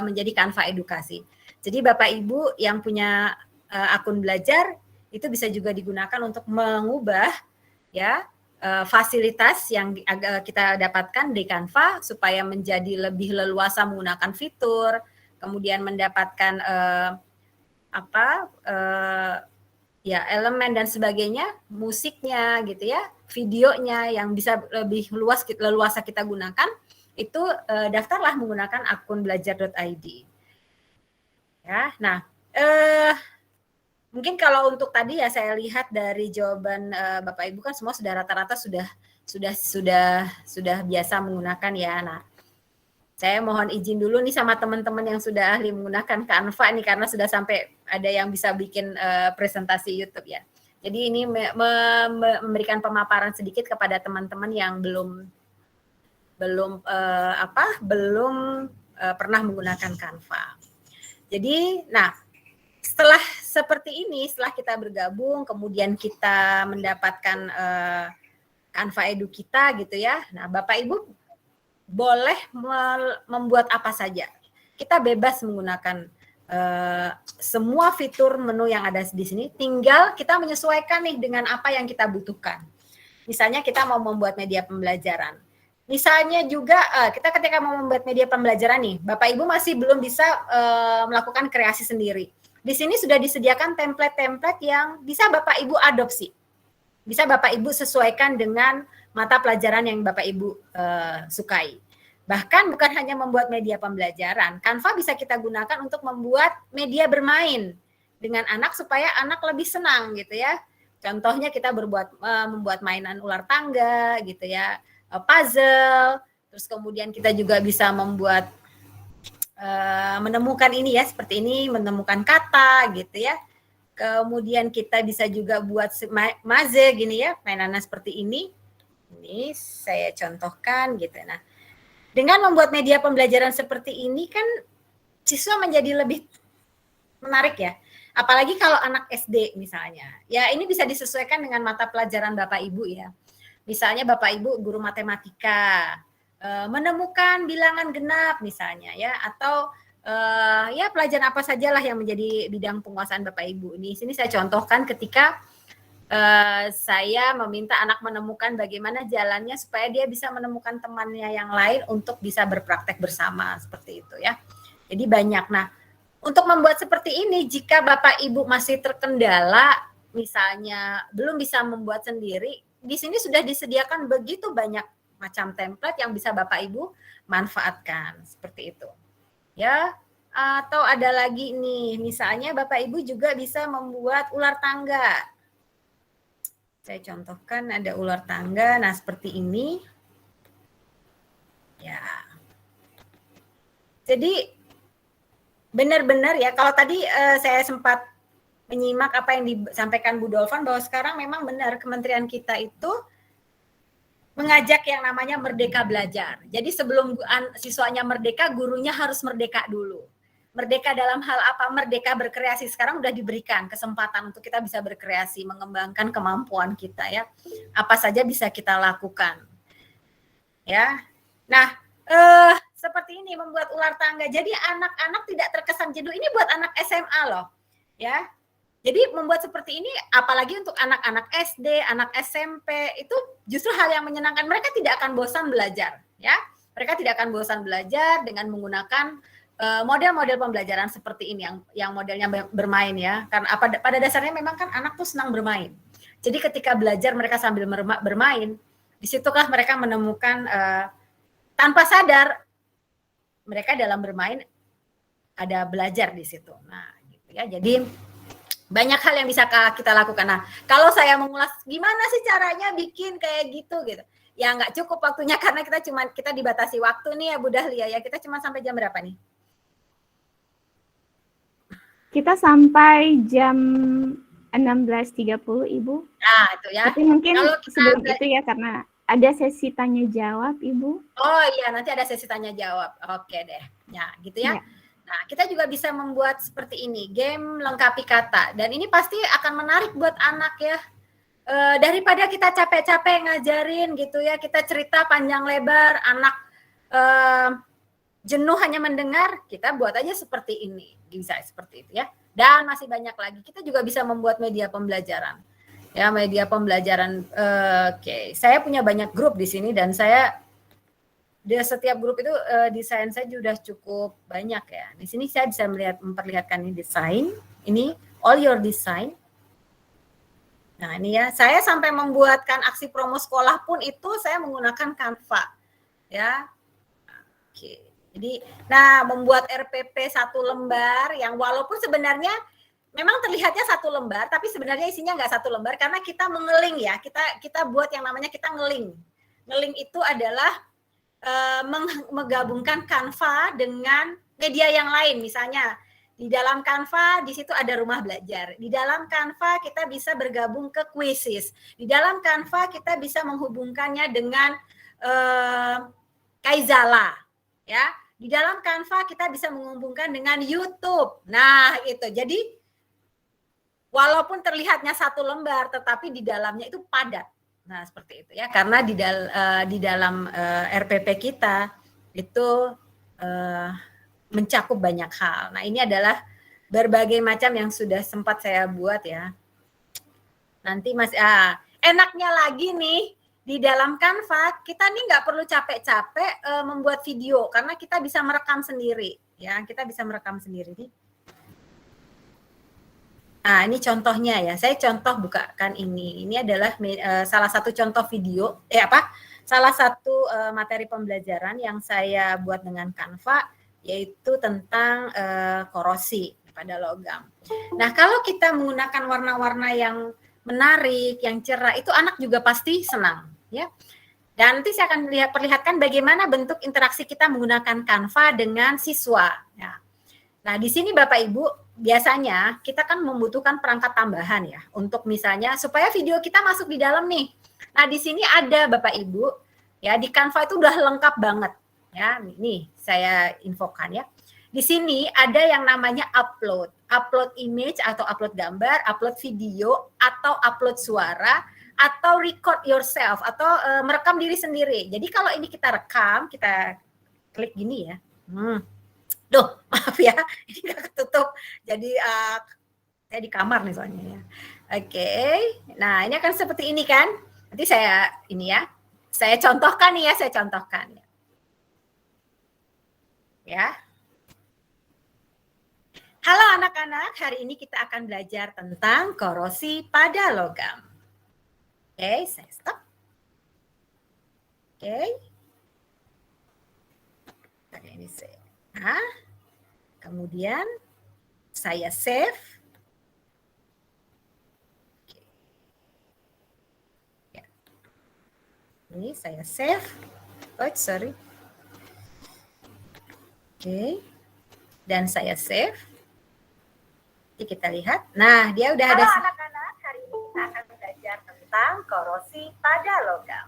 menjadi Canva edukasi. Jadi Bapak Ibu yang punya akun belajar itu bisa juga digunakan untuk mengubah ya fasilitas yang kita dapatkan di Canva supaya menjadi lebih leluasa menggunakan fitur, kemudian mendapatkan ya elemen dan sebagainya, musiknya gitu ya, videonya yang bisa lebih leluasa kita gunakan, itu daftarlah menggunakan akun belajar.id. Ya, nah mungkin kalau untuk tadi ya saya lihat dari jawaban Bapak Ibu kan semua sudah rata-rata sudah biasa menggunakan ya. Nah, saya mohon izin dulu nih sama teman-teman yang sudah ahli menggunakan Canva nih karena sudah sampai ada yang bisa bikin presentasi YouTube ya. Jadi ini memberikan pemaparan sedikit kepada teman-teman yang belum pernah menggunakan Canva. Jadi, nah setelah seperti ini, setelah kita bergabung, kemudian kita mendapatkan Canva Edu kita gitu ya. Nah, Bapak Ibu boleh membuat apa saja. Kita bebas menggunakan semua fitur menu yang ada di sini. Tinggal kita menyesuaikan nih dengan apa yang kita butuhkan. Misalnya kita mau membuat media pembelajaran. Misalnya juga kita ketika mau membuat media pembelajaran nih, Bapak Ibu masih belum bisa melakukan kreasi sendiri. Di sini sudah disediakan template-template yang bisa Bapak Ibu adopsi. Bisa Bapak Ibu sesuaikan dengan mata pelajaran yang Bapak Ibu sukai. Bahkan bukan hanya membuat media pembelajaran, Canva bisa kita gunakan untuk membuat media bermain dengan anak supaya anak lebih senang gitu ya. Contohnya kita membuat mainan ular tangga gitu ya, puzzle, terus kemudian kita juga bisa membuat menemukan ini ya, seperti ini, menemukan kata gitu ya. Kemudian kita bisa juga buat maze gini ya, mainannya seperti ini. Ini saya contohkan gitu. Nah, dengan membuat media pembelajaran seperti ini kan siswa menjadi lebih menarik ya. Apalagi kalau anak SD misalnya. Ya ini bisa disesuaikan dengan mata pelajaran Bapak Ibu ya. Misalnya Bapak Ibu guru matematika, menemukan bilangan genap misalnya ya, atau ya pelajaran apa sajalah yang menjadi bidang penguasaan Bapak Ibu. Di sini saya contohkan ketika saya meminta anak menemukan bagaimana jalannya supaya dia bisa menemukan temannya yang lain untuk bisa berpraktek bersama seperti itu ya. Jadi banyak. Nah, untuk membuat seperti ini jika Bapak Ibu masih terkendala misalnya belum bisa membuat sendiri, di sini sudah disediakan begitu banyak macam template yang bisa Bapak Ibu manfaatkan seperti itu. Ya, atau ada lagi nih, misalnya Bapak Ibu juga bisa membuat ular tangga. Saya contohkan ada ular tangga, nah seperti ini. Ya. Jadi benar-benar ya, kalau tadi saya sempat menyimak apa yang disampaikan Bu Dolvan bahwa sekarang memang benar kementerian kita itu mengajak yang namanya merdeka belajar. Jadi sebelum siswanya merdeka, gurunya harus merdeka dulu. Merdeka dalam hal apa? Merdeka berkreasi. Sekarang udah diberikan kesempatan untuk kita bisa berkreasi, mengembangkan kemampuan kita ya. Apa saja bisa kita lakukan. Ya. Nah, seperti ini membuat ular tangga. Jadi anak-anak tidak terkesan jenuh. Ini buat anak SMA loh. Ya. Jadi membuat seperti ini, apalagi untuk anak-anak SD, anak SMP, itu justru hal yang menyenangkan. Mereka tidak akan bosan belajar, ya. Mereka tidak akan bosan belajar dengan menggunakan model-model pembelajaran seperti ini, yang modelnya bermain ya. Karena pada dasarnya memang kan anak tuh senang bermain. Jadi ketika belajar mereka sambil bermain, disitulah mereka menemukan tanpa sadar mereka dalam bermain ada belajar di situ. Nah, gitu ya. Jadi banyak hal yang bisa kita lakukan. Nah, kalau saya mengulas gimana sih caranya bikin kayak gitu. Ya nggak cukup waktunya karena kita dibatasi waktu nih ya Bu Dahlia ya. Kita cuma sampai jam berapa nih? Kita sampai jam 16.30 Ibu. Nah, itu ya. Tapi mungkin sebelum itu ya karena ada sesi tanya jawab Ibu. Oh iya, nanti ada sesi tanya jawab. Oke deh. Ya, gitu ya. Nah, kita juga bisa membuat seperti ini, game lengkapi kata. Dan ini pasti akan menarik buat anak ya. Daripada kita capek-capek ngajarin gitu ya, kita cerita panjang lebar, anak jenuh hanya mendengar, kita buat aja seperti ini. Bisa seperti itu ya. Dan masih banyak lagi. Kita juga bisa membuat media pembelajaran. Ya, media pembelajaran. Oke. Saya punya banyak grup di sini dan di setiap grup itu desain saya sudah cukup banyak ya. Di sini saya bisa memperlihatkan ini desain. Ini all your design. Nah ini ya, saya sampai membuatkan aksi promo sekolah pun itu saya menggunakan Canva. Ya, oke. Jadi, nah membuat RPP 1 lembar yang walaupun sebenarnya memang terlihatnya 1 lembar, tapi sebenarnya isinya nggak 1 lembar karena kita mengeling ya. Kita buat yang namanya kita ngeling. Ngeling itu adalah menggabungkan Canva dengan media yang lain. Misalnya di dalam Canva di situ ada rumah belajar. Di dalam Canva kita bisa bergabung ke Quizzes. Di dalam Canva kita bisa menghubungkannya dengan Kaizala, ya. Di dalam Canva kita bisa menghubungkan dengan YouTube. Nah, itu. Jadi walaupun terlihatnya satu lembar, tetapi di dalamnya itu padat. Nah, seperti itu ya, karena di dalam RPP kita itu mencakup banyak hal. Nah, ini adalah berbagai macam yang sudah sempat saya buat ya. Nanti enaknya lagi nih di dalam Canva kita nih nggak perlu capek-capek membuat video karena kita bisa merekam sendiri ya, kita bisa merekam sendiri nih. Nah, ini contohnya ya. Saya contoh bukakan ini. Ini adalah salah satu contoh video salah satu materi pembelajaran yang saya buat dengan Canva, yaitu tentang korosi pada logam. Nah, kalau kita menggunakan warna-warna yang menarik, yang cerah, itu anak juga pasti senang, ya. Dan nanti saya akan perlihatkan bagaimana bentuk interaksi kita menggunakan Canva dengan siswa. Ya. Nah, di sini Bapak Ibu, biasanya kita kan membutuhkan perangkat tambahan ya, untuk misalnya supaya video kita masuk di dalam nih. Nah, di sini ada Bapak Ibu, ya di Canva itu udah lengkap banget. Ya, nih saya infokan ya. Di sini ada yang namanya upload image atau upload gambar, upload video atau upload suara atau record yourself atau merekam diri sendiri. Jadi kalau ini kita rekam, kita klik gini ya. Duh, maaf ya, ini nggak ketutup. Jadi saya di kamar nih soalnya ya. Oke, nah ini akan seperti ini kan. Nanti saya contohkan nih ya, saya contohkan ya. Ya. Halo anak-anak, hari ini kita akan belajar tentang korosi pada logam. Oke, saya stop. Oke. Ini saya. Nah, kemudian saya save. Oke. Ya. Ini saya save. Oh, sorry. Oke. Dan saya save. Jadi kita lihat. Nah, dia udah ada. Halo anak-anak, hari ini kita akan belajar tentang korosi pada logam.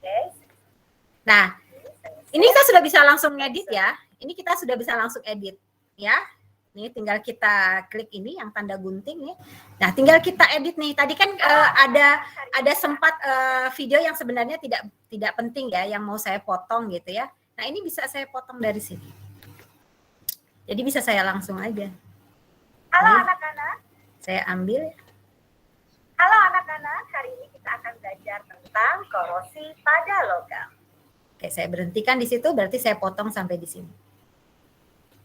Oke. Nah, ini kita sudah bisa langsung ngedit ya. Ini kita sudah bisa langsung edit ya. Nih tinggal kita klik ini yang tanda gunting nih. Nah, tinggal kita edit nih. Tadi kan ada sempat video yang sebenarnya tidak penting ya, yang mau saya potong gitu ya. Nah, ini bisa saya potong dari sini. Jadi bisa saya langsung aja. Halo anak-anak. Saya ambil. Halo anak-anak, hari ini kita akan belajar tentang korosi pada logam. Oke, saya berhentikan di situ, berarti saya potong sampai di sini.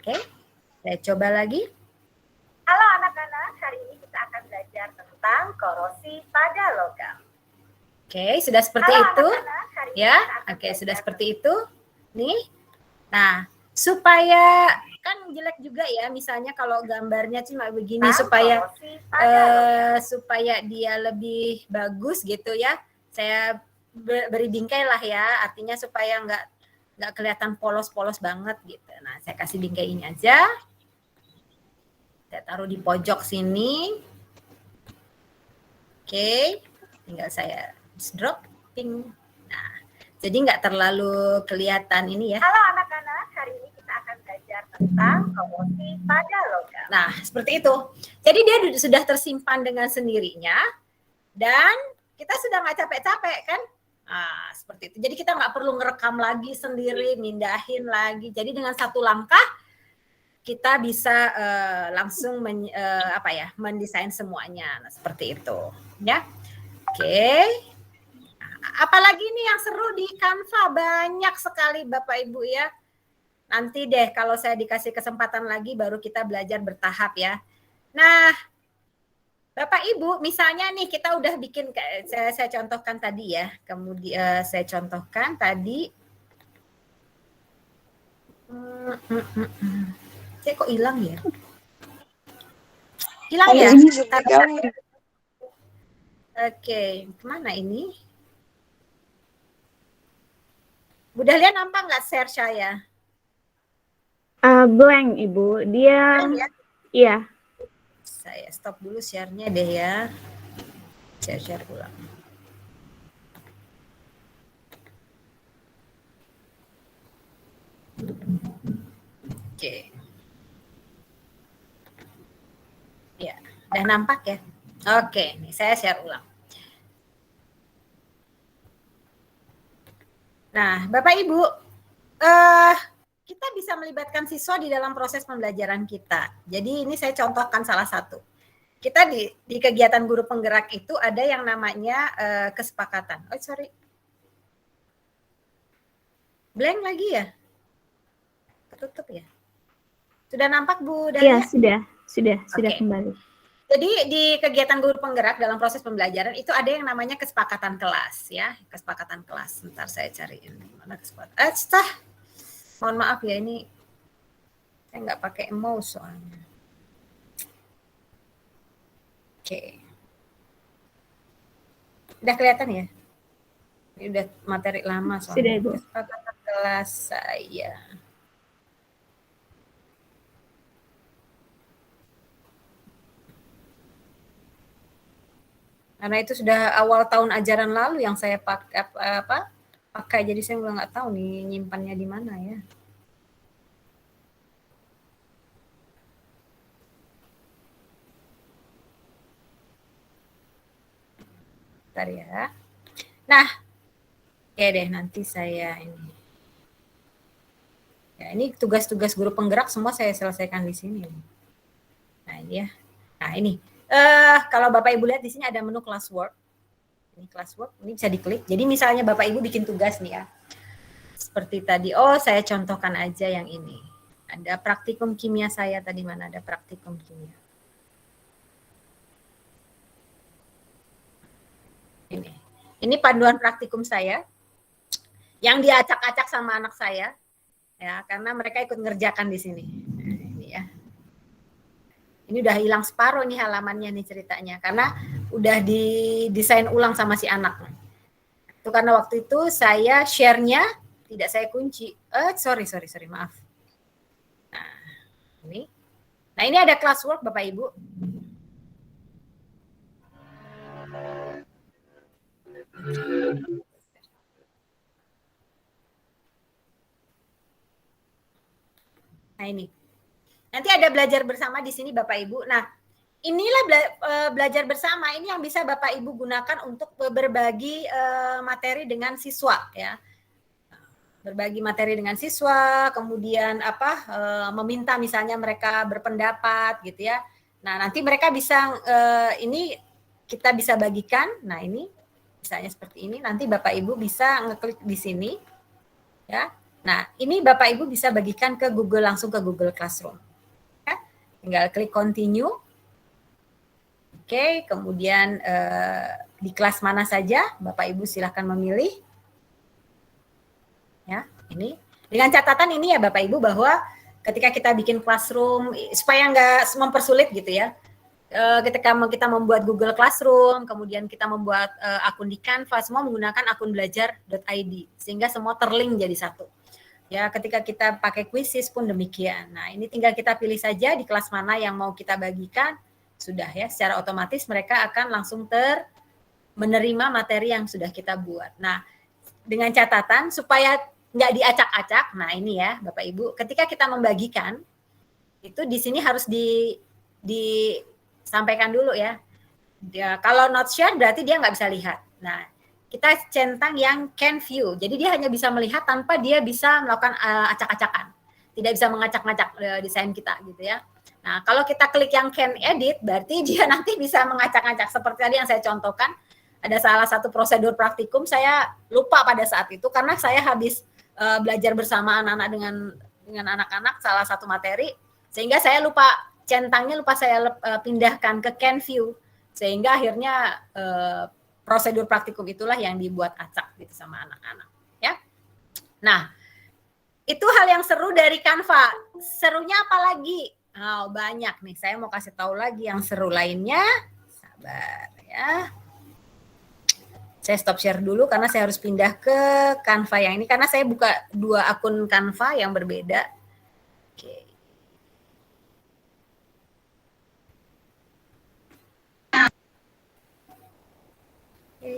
Oke, saya coba lagi. Halo anak-anak, hari ini kita akan belajar tentang korosi pada logam. Oke, sudah seperti itu. Ya, oke, sudah seperti itu. Nih, nah, supaya kan jelek juga ya, misalnya kalau gambarnya cuma begini, supaya dia lebih bagus gitu ya, saya beri bingkai lah ya, artinya supaya nggak kelihatan polos-polos banget gitu. Nah, saya kasih bingkai ini aja. Saya taruh di pojok sini. Oke, tinggal saya dropping. Nah, jadi nggak terlalu kelihatan ini ya. Halo anak-anak, hari ini kita akan belajar tentang korosi pada logam. Nah, seperti itu. Jadi dia sudah tersimpan dengan sendirinya dan kita sudah nggak capek-capek kan? Nah, seperti itu. Jadi kita nggak perlu ngerekam lagi sendiri, mindahin lagi. Jadi dengan satu langkah kita bisa langsung mendesain semuanya. Nah, seperti itu, ya. Oke. Nah, apalagi nih yang seru di Canva, banyak sekali Bapak Ibu ya. Nanti deh kalau saya dikasih kesempatan lagi baru kita belajar bertahap ya. Nah, Bapak Ibu, misalnya nih kita udah bikin, saya contohkan tadi ya, kemudian saya contohkan tadi, saya kok hilang ya? Hilang ya? Oke, kemana ini? Bu Dahlia nampak nggak share saya? Blank Ibu, dia, iya. Saya stop dulu share-nya deh ya. Saya share ulang. Oke. Ya, Udah nampak ya? Oke, nih saya share ulang. Nah, Bapak Ibu, kita bisa melibatkan siswa di dalam proses pembelajaran kita. Jadi ini saya contohkan salah satu. Kita di kegiatan guru penggerak itu ada yang namanya kesepakatan. Oh, sorry. Blank lagi ya? Ketutup ya? Sudah nampak Bu Dahlia? Iya, sudah Oke. kembali. Jadi di kegiatan guru penggerak dalam proses pembelajaran itu ada yang namanya kesepakatan kelas ya, kesepakatan kelas. Sebentar saya cariin mana kesepakatan. Mohon maaf ya, ini saya nggak pakai mouse soalnya. Oke. Udah kelihatan ya? Ini udah materi lama soalnya. Sudah, Ibu. Kesepakatan kelas saya. Karena itu sudah awal tahun ajaran lalu yang saya pakai, jadi saya udah nggak tahu nih nyimpannya di mana ya. Bentar ya. Nah, oke deh, nanti saya ini. Ya, ini tugas-tugas guru penggerak semua saya selesaikan di sini. Nah, ini ya. Nah, ini. Kalau Bapak Ibu lihat di sini ada menu classwork. Ini classwork, ini bisa diklik. Jadi misalnya Bapak Ibu bikin tugas nih ya. Seperti tadi, saya contohkan aja yang ini. Ada praktikum kimia saya tadi, mana ada praktikum kimia. Ini panduan praktikum saya yang diacak-acak sama anak saya ya, karena mereka ikut ngerjakan di sini. Nah, ini ya. Ini udah hilang separuh nih halamannya nih ceritanya, karena udah didesain ulang sama si anak. Itu karena waktu itu saya share-nya tidak saya kunci. Sorry, maaf. Nah, ini ada classwork Bapak Ibu. Nah, ini. Nanti ada belajar bersama di sini Bapak Ibu. Nah, inilah belajar bersama ini yang bisa Bapak Ibu gunakan untuk berbagi materi dengan siswa ya. Berbagi materi dengan siswa, kemudian meminta misalnya mereka berpendapat gitu ya. Nah, nanti mereka bisa ini kita bisa bagikan. Nah, ini misalnya seperti ini, nanti Bapak Ibu bisa ngeklik di sini ya. Nah, ini Bapak Ibu bisa bagikan ke Google, langsung ke Google Classroom. Ya. Tinggal klik continue. Oke, kemudian di kelas mana saja Bapak Ibu silahkan memilih. Ya, ini dengan catatan ini ya Bapak Ibu, bahwa ketika kita bikin classroom supaya nggak mempersulit gitu ya. Ketika kita membuat Google Classroom, kemudian kita membuat akun di Canva, semua menggunakan akun belajar.id sehingga semua terlink jadi satu. Ya, ketika kita pakai Quizzes pun demikian. Nah, ini tinggal kita pilih saja di kelas mana yang mau kita bagikan, sudah ya, secara otomatis mereka akan langsung menerima materi yang sudah kita buat. Nah, dengan catatan supaya nggak diacak-acak. Nah, ini ya Bapak Ibu, ketika kita membagikan itu di sini harus disampaikan dulu ya. Kalau not share berarti dia nggak bisa lihat. Nah, kita centang yang can view. Jadi dia hanya bisa melihat tanpa dia bisa melakukan acak-acakan. Tidak bisa mengacak-ngacak desain kita gitu ya. Nah, kalau kita klik yang can edit, berarti dia nanti bisa mengacak-ngacak. Seperti tadi yang saya contohkan, ada salah satu prosedur praktikum, saya lupa pada saat itu, karena saya habis belajar bersama anak-anak dengan anak-anak salah satu materi, sehingga saya lupa centangnya, lupa saya pindahkan ke can view, sehingga akhirnya prosedur praktikum itulah yang dibuat acak gitu sama anak-anak ya. Nah, itu hal yang seru dari Canva. Serunya apa lagi? Banyak nih, saya mau kasih tahu lagi yang seru lainnya. Sabar ya. Saya stop share dulu karena saya harus pindah ke Canva yang ini, karena saya buka 2 akun Canva yang berbeda. Oke.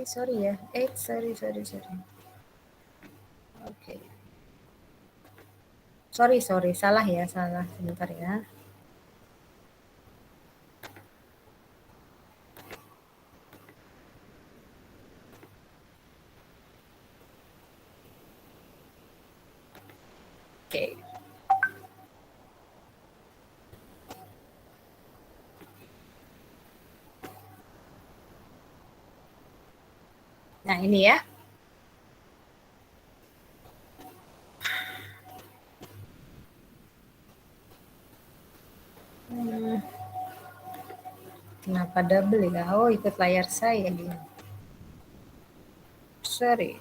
Sorry ya. Sorry. Oke. Sorry, salah. Sebentar ya. Oke. Nah, ini ya. Kenapa double ya? Oh, ikut layar saya dia. Sorry.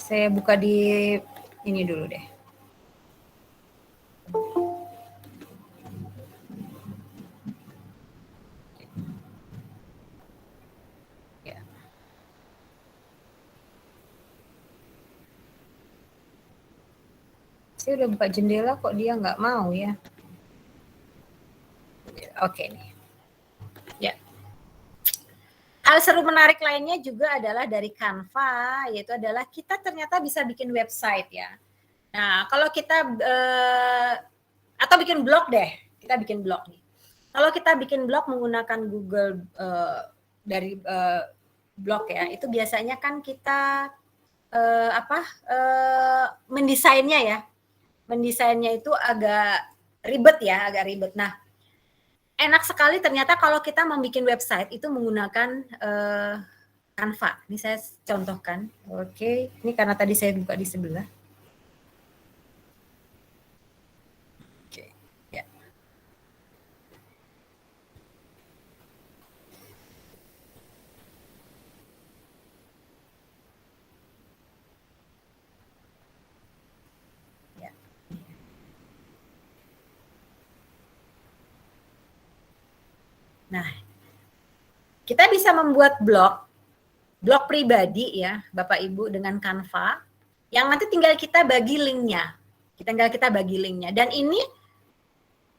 Saya buka di ini dulu deh. Ya. Saya udah buka jendela kok dia nggak mau ya. Oke nih. Ya. Hal seru menarik lainnya juga adalah dari Canva, yaitu adalah kita ternyata bisa bikin website ya. Nah, kalau kita atau bikin blog deh, kita bikin blog nih. Kalau kita bikin blog menggunakan Google dari blog ya, itu biasanya kan kita mendesainnya ya. Mendesainnya itu agak ribet ya, agak ribet. Nah, enak sekali ternyata kalau kita membuat website itu menggunakan Canva. Ini saya contohkan. Oke, ini karena tadi saya buka di sebelah. Oke, ya. Ya. Nah, kita bisa membuat blog pribadi ya, Bapak Ibu dengan Canva, yang nanti tinggal kita bagi linknya. Kita bagi linknya. Dan ini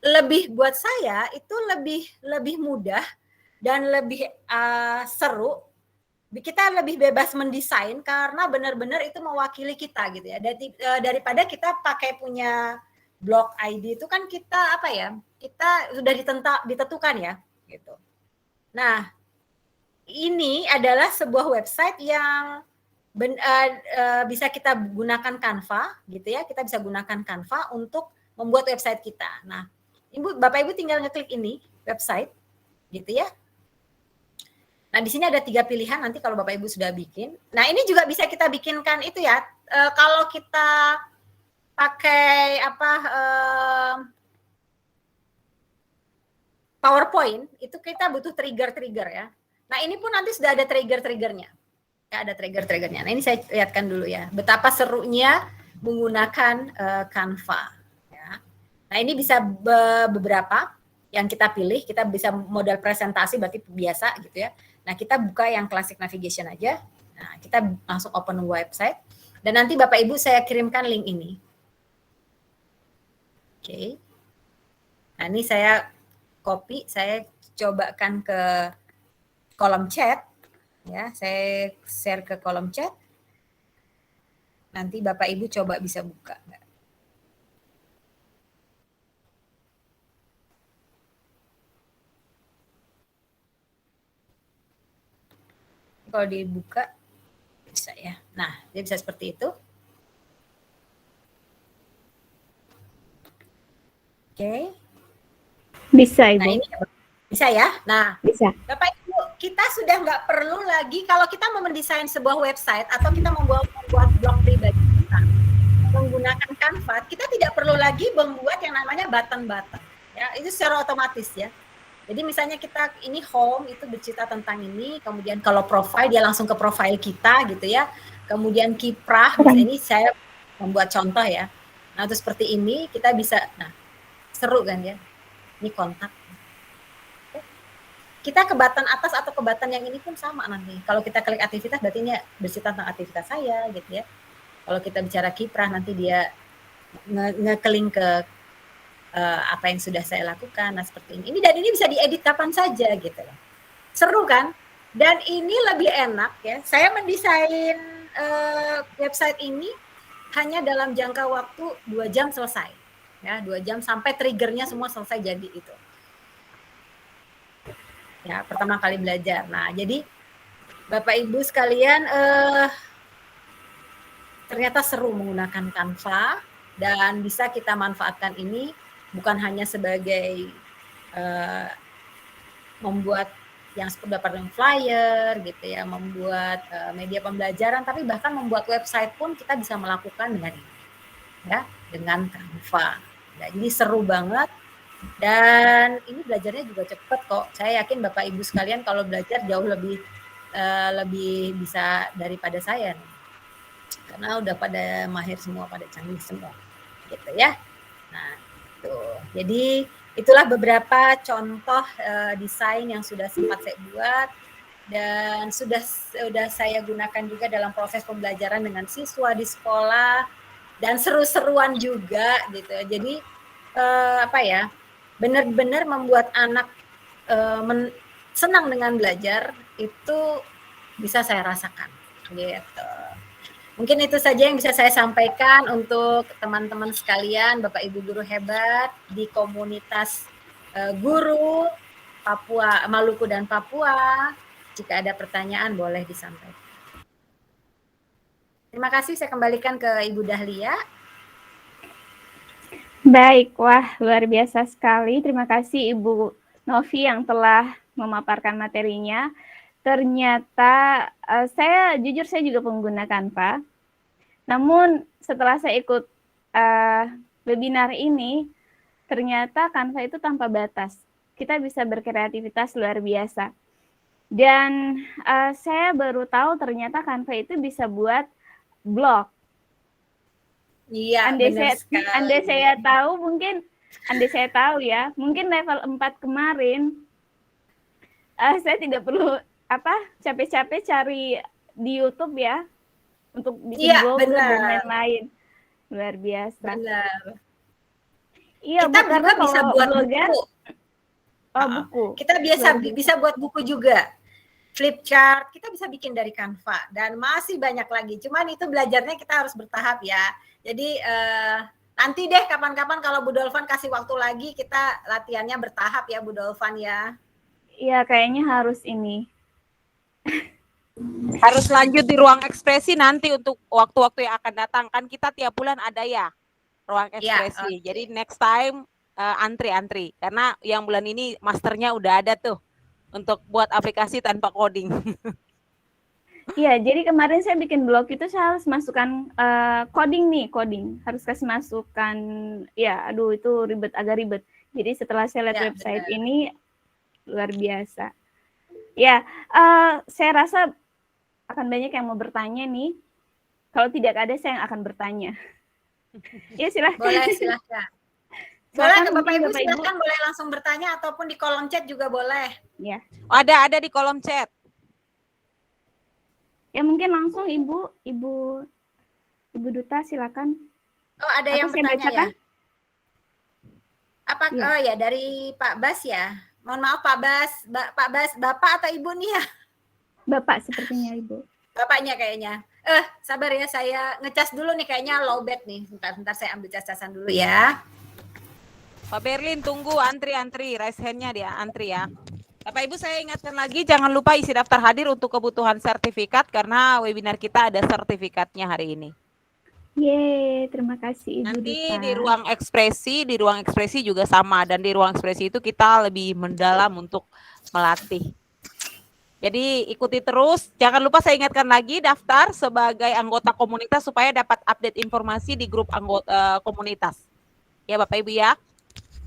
lebih buat saya itu lebih mudah dan lebih seru. Kita lebih bebas mendesain karena benar-benar itu mewakili kita gitu ya. Daripada kita pakai punya blog ID itu kan kita apa ya? Kita sudah ditentukan ya gitu. Nah, ini adalah sebuah website yang bisa kita gunakan Canva gitu ya. Kita bisa gunakan Canva untuk membuat website kita. Nah, Bapak Ibu tinggal ngeklik ini website gitu ya. Nah, di sini ada 3 pilihan nanti kalau Bapak Ibu sudah bikin. Nah, ini juga bisa kita bikinkan itu ya. Kalau kita pakai PowerPoint, itu kita butuh trigger-trigger ya. Nah, ini pun nanti sudah ada trigger-triggernya. Ya, ada trigger-triggernya. Nah, ini saya lihatkan dulu ya. Betapa serunya menggunakan Canva. Ya. Nah, ini bisa beberapa yang kita pilih. Kita bisa model presentasi, berarti biasa gitu ya. Nah, kita buka yang classic navigation aja. Nah, kita langsung open website. Dan nanti Bapak Ibu saya kirimkan link ini. Oke. Nah, ini saya copy, saya cobakan ke kolom chat. Ya, saya share ke kolom chat. Nanti Bapak Ibu coba bisa buka. Kalau dibuka bisa ya. Nah, dia bisa seperti itu. Oke. Bisa, Ibu. Nah, ini bisa ya. Nah, bisa. Bapak Ibu, kita sudah nggak perlu lagi kalau kita mau mendesain sebuah website atau kita membuat blog pribadi kita menggunakan Canva, kita tidak perlu lagi membuat yang namanya button-button. Ya, itu secara otomatis ya. Jadi misalnya kita ini home itu bercerita tentang ini, kemudian kalau profile dia langsung ke profile kita gitu ya. Kemudian kiprah, misalnya ini saya membuat contoh ya. Nah, itu seperti ini kita bisa, nah seru kan ya. Ini kontak. Kita ke button atas atau ke button yang ini pun sama nanti. Kalau kita klik aktivitas berarti ini bercerita tentang aktivitas saya gitu ya. Kalau kita bicara kiprah nanti dia nge-link ke apa yang sudah saya lakukan, nah seperti ini. Dan ini bisa diedit kapan saja gitu loh. Seru kan? Dan ini lebih enak ya. Saya mendesain website ini hanya dalam jangka waktu 2 jam selesai. Ya, 2 jam sampai triggernya semua selesai jadi itu. ya, pertama kali belajar. Nah, jadi Bapak Ibu sekalian, ternyata seru menggunakan Canva dan bisa kita manfaatkan ini bukan hanya sebagai membuat yang seperti flyer gitu ya, membuat media pembelajaran, tapi bahkan membuat website pun kita bisa melakukan dengan ini, ya, dengan Canva. Nah, jadi seru banget dan ini belajarnya juga cepet kok. Saya yakin Bapak Ibu sekalian kalau belajar jauh lebih bisa daripada saya nih. Karena udah pada mahir semua, pada canggih semua, gitu ya. Nah, tuh. Jadi itulah beberapa contoh desain yang sudah sempat saya buat dan sudah saya gunakan juga dalam proses pembelajaran dengan siswa di sekolah dan seru-seruan juga gitu. Jadi benar-benar membuat anak senang dengan belajar itu bisa saya rasakan gitu. Mungkin itu saja yang bisa saya sampaikan untuk teman-teman sekalian, Bapak Ibu guru hebat di komunitas guru Papua, Maluku dan Papua. Jika ada pertanyaan boleh disampaikan. Terima kasih, saya kembalikan ke Ibu Dahlia. Baik, wah luar biasa sekali. Terima kasih Ibu Novi yang telah memaparkan materinya. Ternyata saya juga pengguna Canva. Namun setelah saya ikut webinar ini, ternyata Canva itu tanpa batas. Kita bisa berkreativitas luar biasa. Dan saya baru tahu ternyata Canva itu bisa buat blog. Iya, andai saya tahu ya, mungkin level 4 kemarin saya tidak perlu capek-capek cari di YouTube ya untuk bikin blog dan lain-lain. Luar biasa. Benar. Iya, kita juga bisa buat blogger, buku. Buku. Kita bisa buat buku juga. Flip chart, kita bisa bikin dari Canva dan masih banyak lagi. Cuman itu belajarnya kita harus bertahap ya. Jadi nanti deh kapan-kapan kalau Bu Dolvan kasih waktu lagi kita latihannya bertahap ya Bu Dolvan ya. Iya, kayaknya harus ini. Harus lanjut di ruang ekspresi nanti untuk waktu-waktu yang akan datang. Kan kita tiap bulan ada ya ruang ekspresi. Ya, Jadi next time antri-antri. Karena yang bulan ini masternya udah ada tuh untuk buat aplikasi tanpa coding. Iya, jadi kemarin saya bikin blog itu saya harus masukkan coding. Harus kasih masukan, ya aduh itu agak ribet. Jadi setelah saya lihat website ini, luar biasa. Ya, saya rasa akan banyak yang mau bertanya nih. Kalau tidak ada, saya yang akan bertanya. Ya, silahkan. Boleh, silahkan. Boleh ke Bapak Ibu, silahkan boleh langsung bertanya ataupun di kolom chat juga boleh. Ya. Ada di kolom chat. Ya mungkin langsung Ibu Duta silakan. Oh, ada yang bertanya ya? Apa? Ya. Oh ya, dari Pak Bas ya. Mohon maaf Pak Bas, Bapak atau Ibu nih ya? Bapak sepertinya Ibu. Bapaknya kayaknya. Sabar ya, saya ngecas dulu nih, kayaknya low bat nih. Bentar saya ambil cas-casan dulu ya. Pak Berlin tunggu antri, raise hand-nya dia antri ya. Bapak Ibu saya ingatkan lagi jangan lupa isi daftar hadir untuk kebutuhan sertifikat karena webinar kita ada sertifikatnya hari ini. Yeay, terima kasih Ibu Nanti Duta. di ruang ekspresi juga sama dan di ruang ekspresi itu kita lebih mendalam untuk melatih. Jadi ikuti terus, jangan lupa saya ingatkan lagi daftar sebagai anggota komunitas supaya dapat update informasi di grup anggota komunitas. Ya Bapak Ibu ya.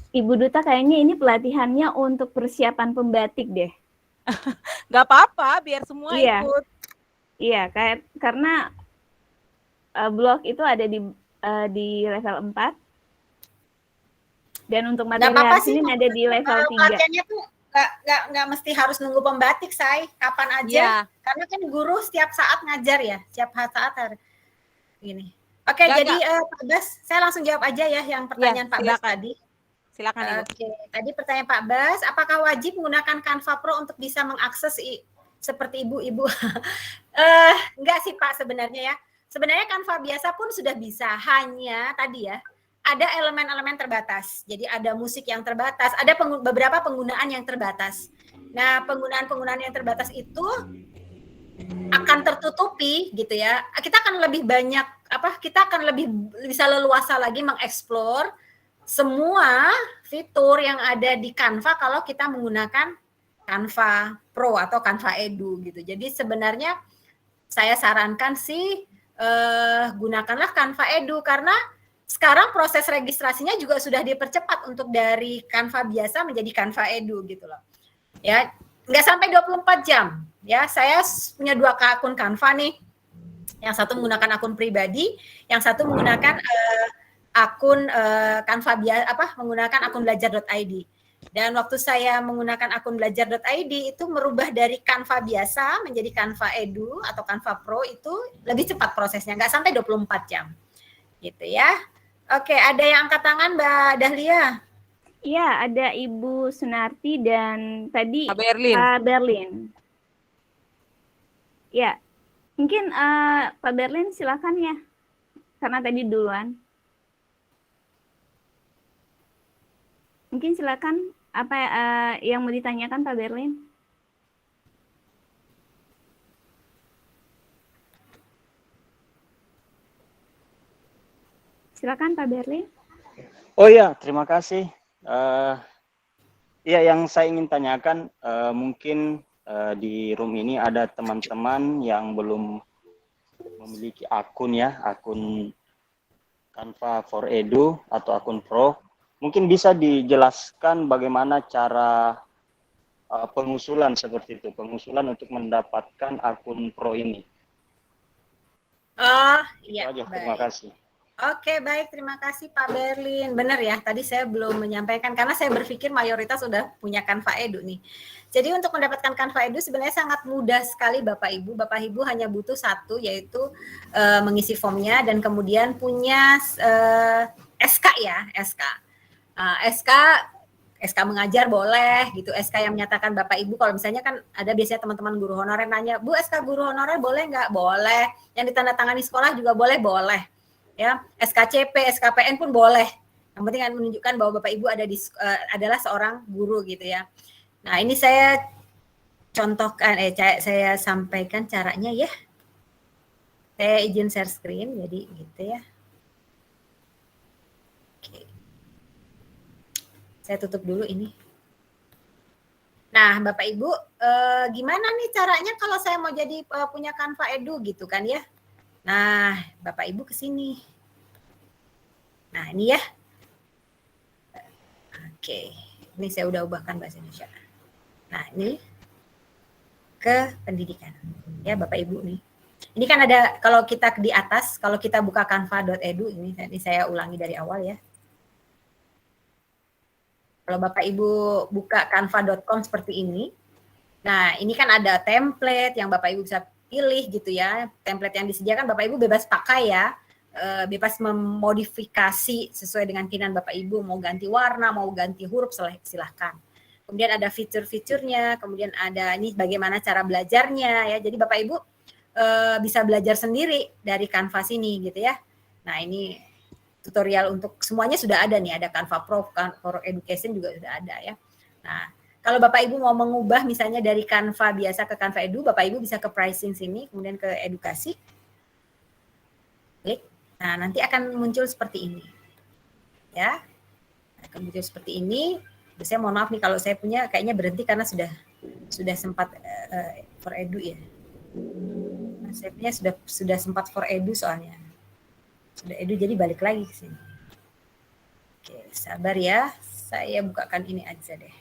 Ibu Duta kayaknya ini pelatihannya untuk persiapan pembatik deh. Gak apa-apa, biar semua ikut. Iya, karena blog itu ada di level 4. Dan untuk materi hari ini ada di level 3. Pelatihannya tuh nggak mesti harus nunggu pembatik, Say. Kapan aja. Ya. Karena kan guru setiap saat ngajar ya, setiap saat gini. Oke, jadi Pak Bas, saya langsung jawab aja ya yang pertanyaan Pak Bas tadi. Silakan Ibu. Oke, tadi pertanyaan Pak Bas, apakah wajib menggunakan Canva Pro untuk bisa mengakses seperti ibu-ibu? Enggak sih Pak sebenarnya ya. Sebenarnya Canva biasa pun sudah bisa, hanya tadi ya, ada elemen-elemen terbatas. Jadi ada musik yang terbatas, ada beberapa penggunaan yang terbatas. Nah, penggunaan yang terbatas itu akan tertutupi gitu ya. Kita akan lebih banyak kita akan lebih bisa leluasa lagi mengeksplor semua fitur yang ada di Canva kalau kita menggunakan Canva Pro atau Canva Edu gitu. Jadi sebenarnya saya sarankan sih gunakanlah Canva Edu karena sekarang proses registrasinya juga sudah dipercepat untuk dari Canva biasa menjadi Canva Edu gitu loh. Ya, nggak sampai 24 jam. Ya, saya punya 2 akun Canva nih. Yang satu menggunakan akun pribadi, yang satu menggunakan akun Canva menggunakan akun belajar.id. Dan waktu saya menggunakan akun belajar.id itu merubah dari Canva biasa menjadi Canva Edu atau Canva Pro itu lebih cepat prosesnya, nggak sampai 24 jam. Gitu ya. Oke, ada yang angkat tangan Mbak Dahlia? Iya, ada Ibu Sunarti dan tadi Pak Berlin. Pak Berlin. Ya, mungkin Pak Berlin silakan ya, karena tadi duluan. Mungkin silakan apa yang mau ditanyakan Pak Berlin? Silakan Pak Berlin. Oh iya, terima kasih. Iya, yang saya ingin tanyakan, mungkin di room ini ada teman-teman yang belum memiliki akun ya, akun Canva for Edu atau akun Pro. Mungkin bisa dijelaskan bagaimana cara pengusulan seperti itu, pengusulan untuk mendapatkan akun Pro ini. Oh, iya. Itu aja, terima kasih. Oke, baik. Terima kasih Pak Berlin. Benar ya, tadi saya belum menyampaikan karena saya berpikir mayoritas sudah punya Canva Edu nih. Jadi untuk mendapatkan Canva Edu sebenarnya sangat mudah sekali Bapak Ibu. Bapak Ibu hanya butuh satu, yaitu mengisi formnya dan kemudian punya SK ya, SK. SK mengajar boleh gitu, SK yang menyatakan Bapak Ibu, kalau misalnya kan ada biasanya teman-teman guru honorer nanya, Bu SK guru honorer boleh nggak? Boleh. Yang ditandatangani sekolah juga boleh ya, SKCP, SKPN pun boleh. Yang penting kan menunjukkan bahwa Bapak Ibu adalah seorang guru gitu ya. Nah, ini saya contohkan, saya sampaikan caranya ya. Saya izin share screen, jadi gitu ya. Oke. Saya tutup dulu ini. Nah, Bapak Ibu, gimana nih caranya kalau saya mau jadi punya Canva Edu gitu kan ya? Nah, Bapak Ibu ke sini. Nah, ini ya. Oke, ini saya udah ubahkan bahasa Indonesia. Nah, ini ke pendidikan. Ya, Bapak Ibu nih. Ini kan ada, kalau kita di atas, kalau kita buka canva.edu, ini saya ulangi dari awal ya. Kalau Bapak Ibu buka canva.com seperti ini. Nah, ini kan ada template yang Bapak Ibu bisa pilih gitu ya. Template yang disediakan Bapak Ibu bebas pakai ya. Bebas memodifikasi sesuai dengan keinginan Bapak Ibu, mau ganti warna, mau ganti huruf, silahkan. Kemudian ada fitur-fiturnya, kemudian ada ini bagaimana cara belajarnya ya. Jadi Bapak Ibu bisa belajar sendiri dari Canvas ini gitu ya. Nah, ini tutorial untuk semuanya sudah ada nih, ada Canva Pro, for Education juga sudah ada ya. Nah, kalau Bapak Ibu mau mengubah misalnya dari Canva biasa ke Canva Edu, Bapak Ibu bisa ke pricing sini, kemudian ke edukasi. Klik. Nah, nanti akan muncul seperti ini. Ya. Akan muncul seperti ini. Saya mohon maaf nih kalau saya punya kayaknya berhenti karena sudah sempat for Edu ya. Nah, saya punya sudah sempat for Edu soalnya. Sudah Edu jadi balik lagi ke sini. Oke, sabar ya. Saya bukakan ini aja deh.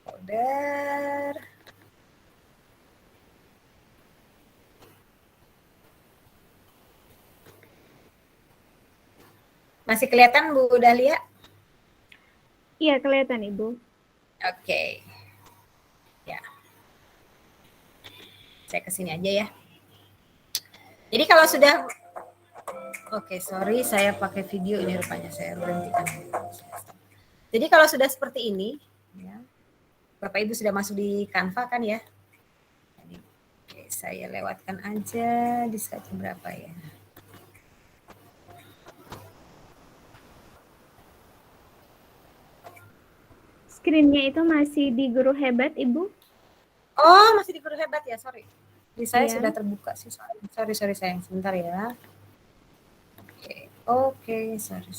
Folder. Masih kelihatan Bu Dahlia? Iya, kelihatan Ibu. Oke. Ya. Saya ke sini aja ya. Jadi kalau sudah sorry, saya pakai video ini rupanya, saya berhentikan. Jadi kalau sudah seperti ini, ya, Bapak Ibu sudah masuk di Canva kan ya? Oke, saya lewatkan aja di slide berapa ya. Screen-nya itu masih di Guru Hebat, Ibu? Oh, masih di Guru Hebat ya, sorry. Di saya Iya. sudah terbuka sih, sorry sayang, sebentar ya. Oke, sorry.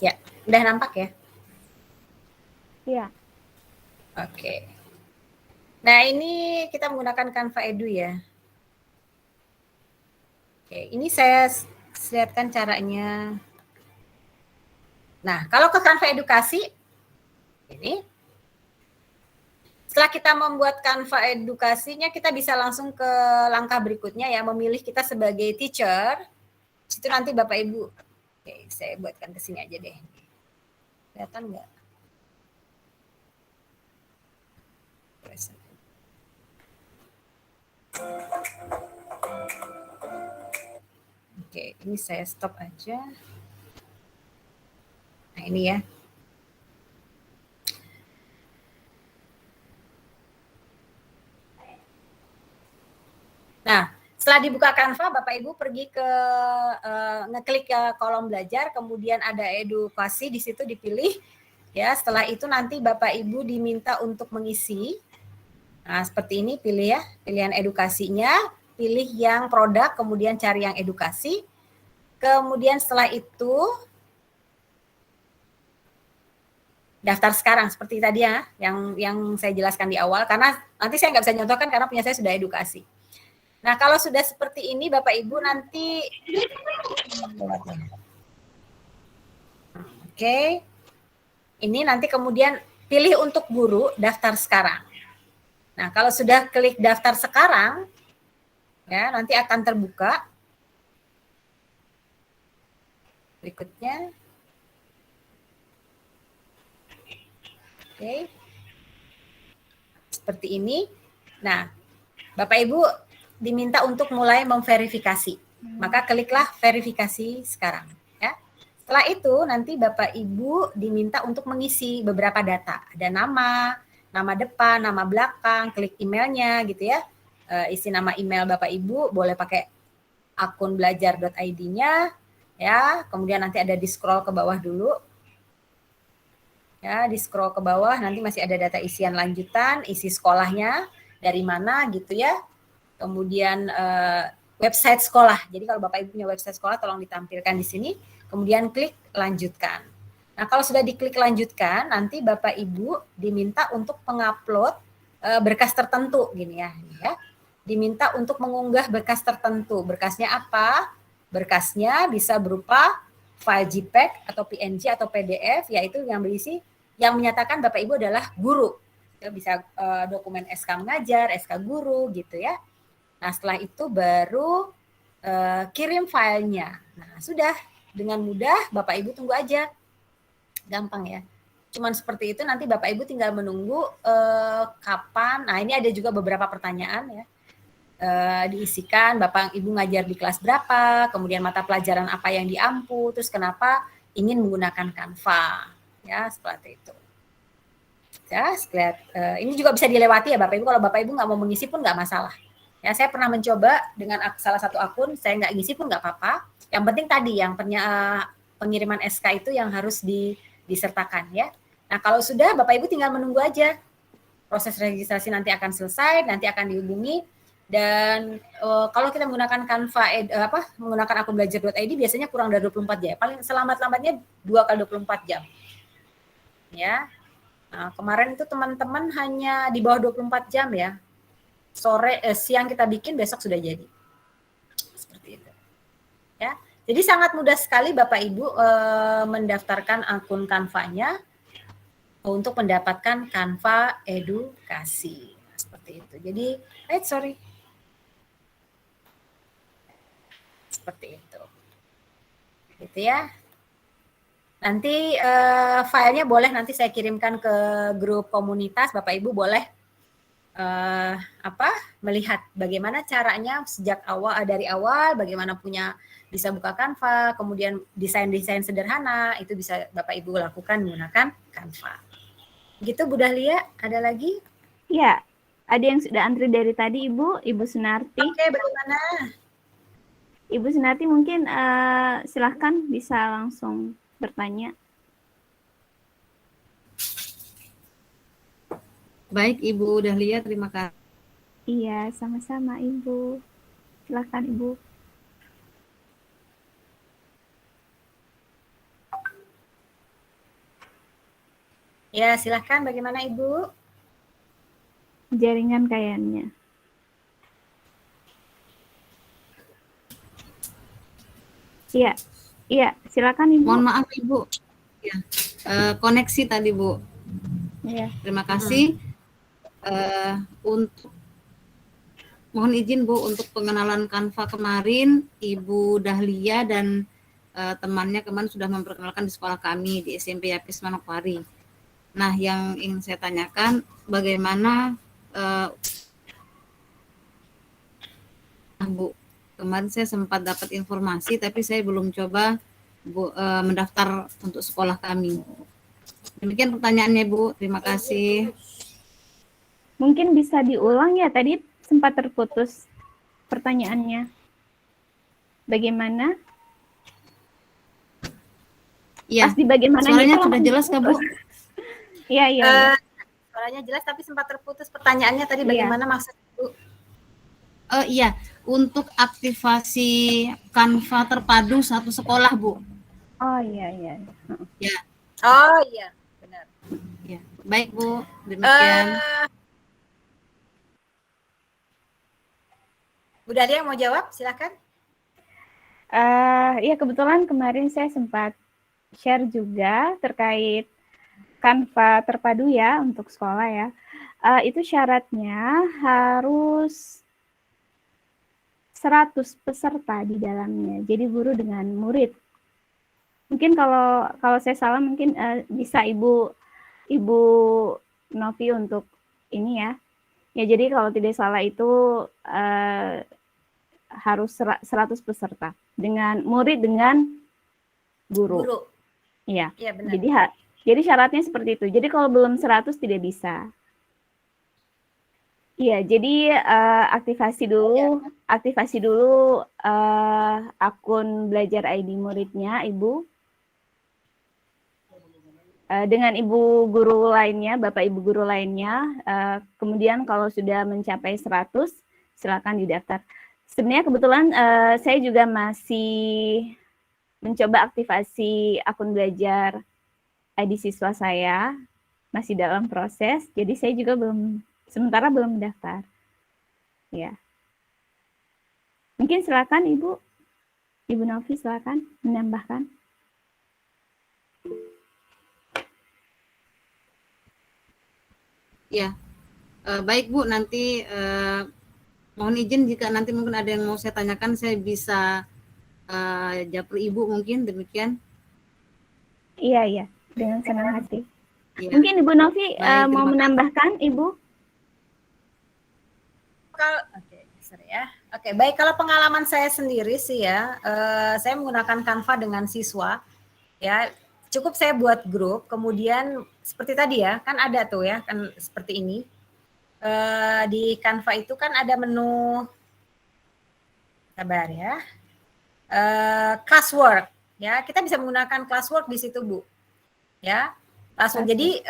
Ya, udah nampak ya? Iya. Oke. Nah, ini kita menggunakan Canva Edu ya. Oke, ini saya lihatkan caranya. Nah, kalau ke Canva Edukasi, ini. Setelah kita membuat Canva Edukasinya, kita bisa langsung ke langkah berikutnya ya, memilih kita sebagai teacher. Situ nanti Bapak Ibu. Oke, saya buatkan ke sini aja deh. Kelihatan nggak? Oke, ini saya stop aja. Nah, ini ya. Nah, setelah dibuka Canva, Bapak Ibu pergi ke ngeklik ke kolom belajar, kemudian ada edukasi di situ dipilih. Ya, setelah itu nanti Bapak Ibu diminta untuk mengisi. Nah, seperti ini pilih ya, pilihan edukasinya, pilih yang produk, kemudian cari yang edukasi. Kemudian setelah itu daftar sekarang seperti tadi ya, yang saya jelaskan di awal, karena nanti saya nggak bisa nyontohkan karena punya saya sudah edukasi. Nah, kalau sudah seperti ini Bapak Ibu nanti Oke. Ini nanti kemudian pilih untuk guru, daftar sekarang. Nah, kalau sudah klik daftar sekarang, ya nanti akan terbuka. Berikutnya. Oke. Seperti ini. Nah, Bapak Ibu diminta untuk mulai memverifikasi. Maka kliklah verifikasi sekarang. Ya. Setelah itu nanti Bapak Ibu diminta untuk mengisi beberapa data. Ada nama depan, nama belakang, klik emailnya gitu ya. Isi nama email Bapak Ibu, boleh pakai akun belajar.id-nya. Ya, kemudian nanti ada di scroll ke bawah dulu. Ya, di scroll ke bawah nanti masih ada data isian lanjutan, isi sekolahnya, dari mana gitu ya. Kemudian website sekolah. Jadi kalau Bapak Ibu punya website sekolah tolong ditampilkan di sini. Kemudian klik lanjutkan. Nah, kalau sudah diklik lanjutkan, nanti Bapak Ibu diminta untuk mengupload berkas tertentu gini ya. Diminta untuk mengunggah berkas tertentu. Berkasnya apa? Berkasnya bisa berupa file JPEG atau PNG atau PDF, yaitu yang berisi yang menyatakan Bapak Ibu adalah guru. Bisa dokumen SK mengajar, SK guru gitu ya. Nah, setelah itu baru kirim filenya. Nah, sudah dengan mudah Bapak Ibu tunggu aja. Gampang ya. Cuman seperti itu, nanti Bapak Ibu tinggal menunggu kapan. Nah, ini ada juga beberapa pertanyaan ya. Diisikan Bapak Ibu ngajar di kelas berapa, kemudian mata pelajaran apa yang diampu, terus kenapa ingin menggunakan Canva. Ya, seperti itu. Ya, ini juga bisa dilewati ya Bapak Ibu. Kalau Bapak Ibu nggak mau mengisi pun nggak masalah. Ya, saya pernah mencoba dengan salah satu akun, saya nggak ngisi pun nggak apa-apa. Yang penting tadi yang pengiriman SK itu yang harus disertakan ya. Nah, kalau sudah Bapak Ibu tinggal menunggu aja. Proses registrasi nanti akan selesai, nanti akan dihubungi. Dan kalau kita menggunakan Canva, menggunakan akun belajar.id biasanya kurang dari 24 jam. Paling selamat-lambatnya 2x24 jam. Ya. Nah, kemarin itu teman-teman hanya di bawah 24 jam ya. Siang kita bikin, besok sudah jadi. Seperti itu. Ya. Jadi sangat mudah sekali Bapak Ibu mendaftarkan akun Canva-nya untuk mendapatkan Canva Edukasi. Seperti itu. Jadi, seperti itu. Gitu ya. Nanti filenya boleh nanti saya kirimkan ke grup komunitas. Bapak Ibu boleh melihat bagaimana caranya sejak awal, dari awal, bagaimana punya bisa buka Canva, kemudian desain-desain sederhana itu bisa Bapak Ibu lakukan menggunakan Canva. Gitu Bu Dahlia, ada lagi? Ya, ada yang sudah antri dari tadi Ibu Sunarti. Oke, bagaimana? Ibu Sunarti mungkin silahkan bisa langsung bertanya. Baik Ibu Dahlia, terima kasih. Iya, sama-sama Ibu. Silahkan Ibu. Ya, silahkan bagaimana Ibu? Jaringan kayaknya. Iya, silakan Ibu. Mohon maaf Ibu, ya, koneksi tadi Bu. Iya. Terima kasih. Untuk mohon izin Bu untuk pengenalan Canva kemarin, Ibu Dahlia dan temannya kemarin sudah memperkenalkan di sekolah kami di SMP Yapis Manokwari. Nah, yang ingin saya tanyakan, bagaimana Bu, kemarin saya sempat dapat informasi, tapi saya belum coba Bu mendaftar untuk sekolah kami. Demikian pertanyaannya Bu, terima kasih. Mungkin bisa diulang ya, tadi sempat terputus pertanyaannya. Bagaimana? Iya, Pasti bagaimana suaranya itu sudah jelas Kak Bu? Iya. Suaranya jelas tapi sempat terputus pertanyaannya tadi bagaimana maksud Bu? Iya, untuk aktivasi Canva terpadu satu sekolah Bu. Oh iya. Ya. Oh iya, benar. Ya, baik Bu, demikian. Bu Dahlia yang mau jawab, silakan. Ya kebetulan kemarin saya sempat share juga terkait Canva terpadu ya untuk sekolah ya. Itu syaratnya harus 100 peserta di dalamnya. Jadi guru dengan murid. Mungkin kalau saya salah mungkin bisa Ibu Novi untuk ini ya. Ya jadi kalau tidak salah itu harus 100 peserta dengan murid dengan guru. Iya. Iya benar. Jadi syaratnya seperti itu. Jadi kalau belum 100 tidak bisa. Iya, jadi aktivasi dulu akun belajar ID muridnya Ibu. Dengan Ibu guru lainnya, Bapak Ibu guru lainnya. Kemudian kalau sudah mencapai 100, silakan didaftar. Sebenarnya kebetulan saya juga masih mencoba aktivasi akun belajar ID siswa saya, masih dalam proses, jadi saya juga sementara belum mendaftar. Ya. Mungkin silakan Ibu Novi, silakan menambahkan. Ya, baik Bu, nanti mohon izin jika nanti mungkin ada yang mau saya tanyakan, saya bisa japri Ibu mungkin, demikian. Iya, dengan senang hati. Ya. Mungkin Ibu Novi mau menambahkan, Ibu? Oke, baik. Kalau pengalaman saya sendiri sih ya, saya menggunakan Canva dengan siswa, ya cukup saya buat grup, kemudian seperti tadi ya, kan ada tuh ya, kan seperti ini. Di Canva itu kan ada menu, sabar ya, classwork, ya kita bisa menggunakan classwork di situ Bu, ya langsung. Jadi,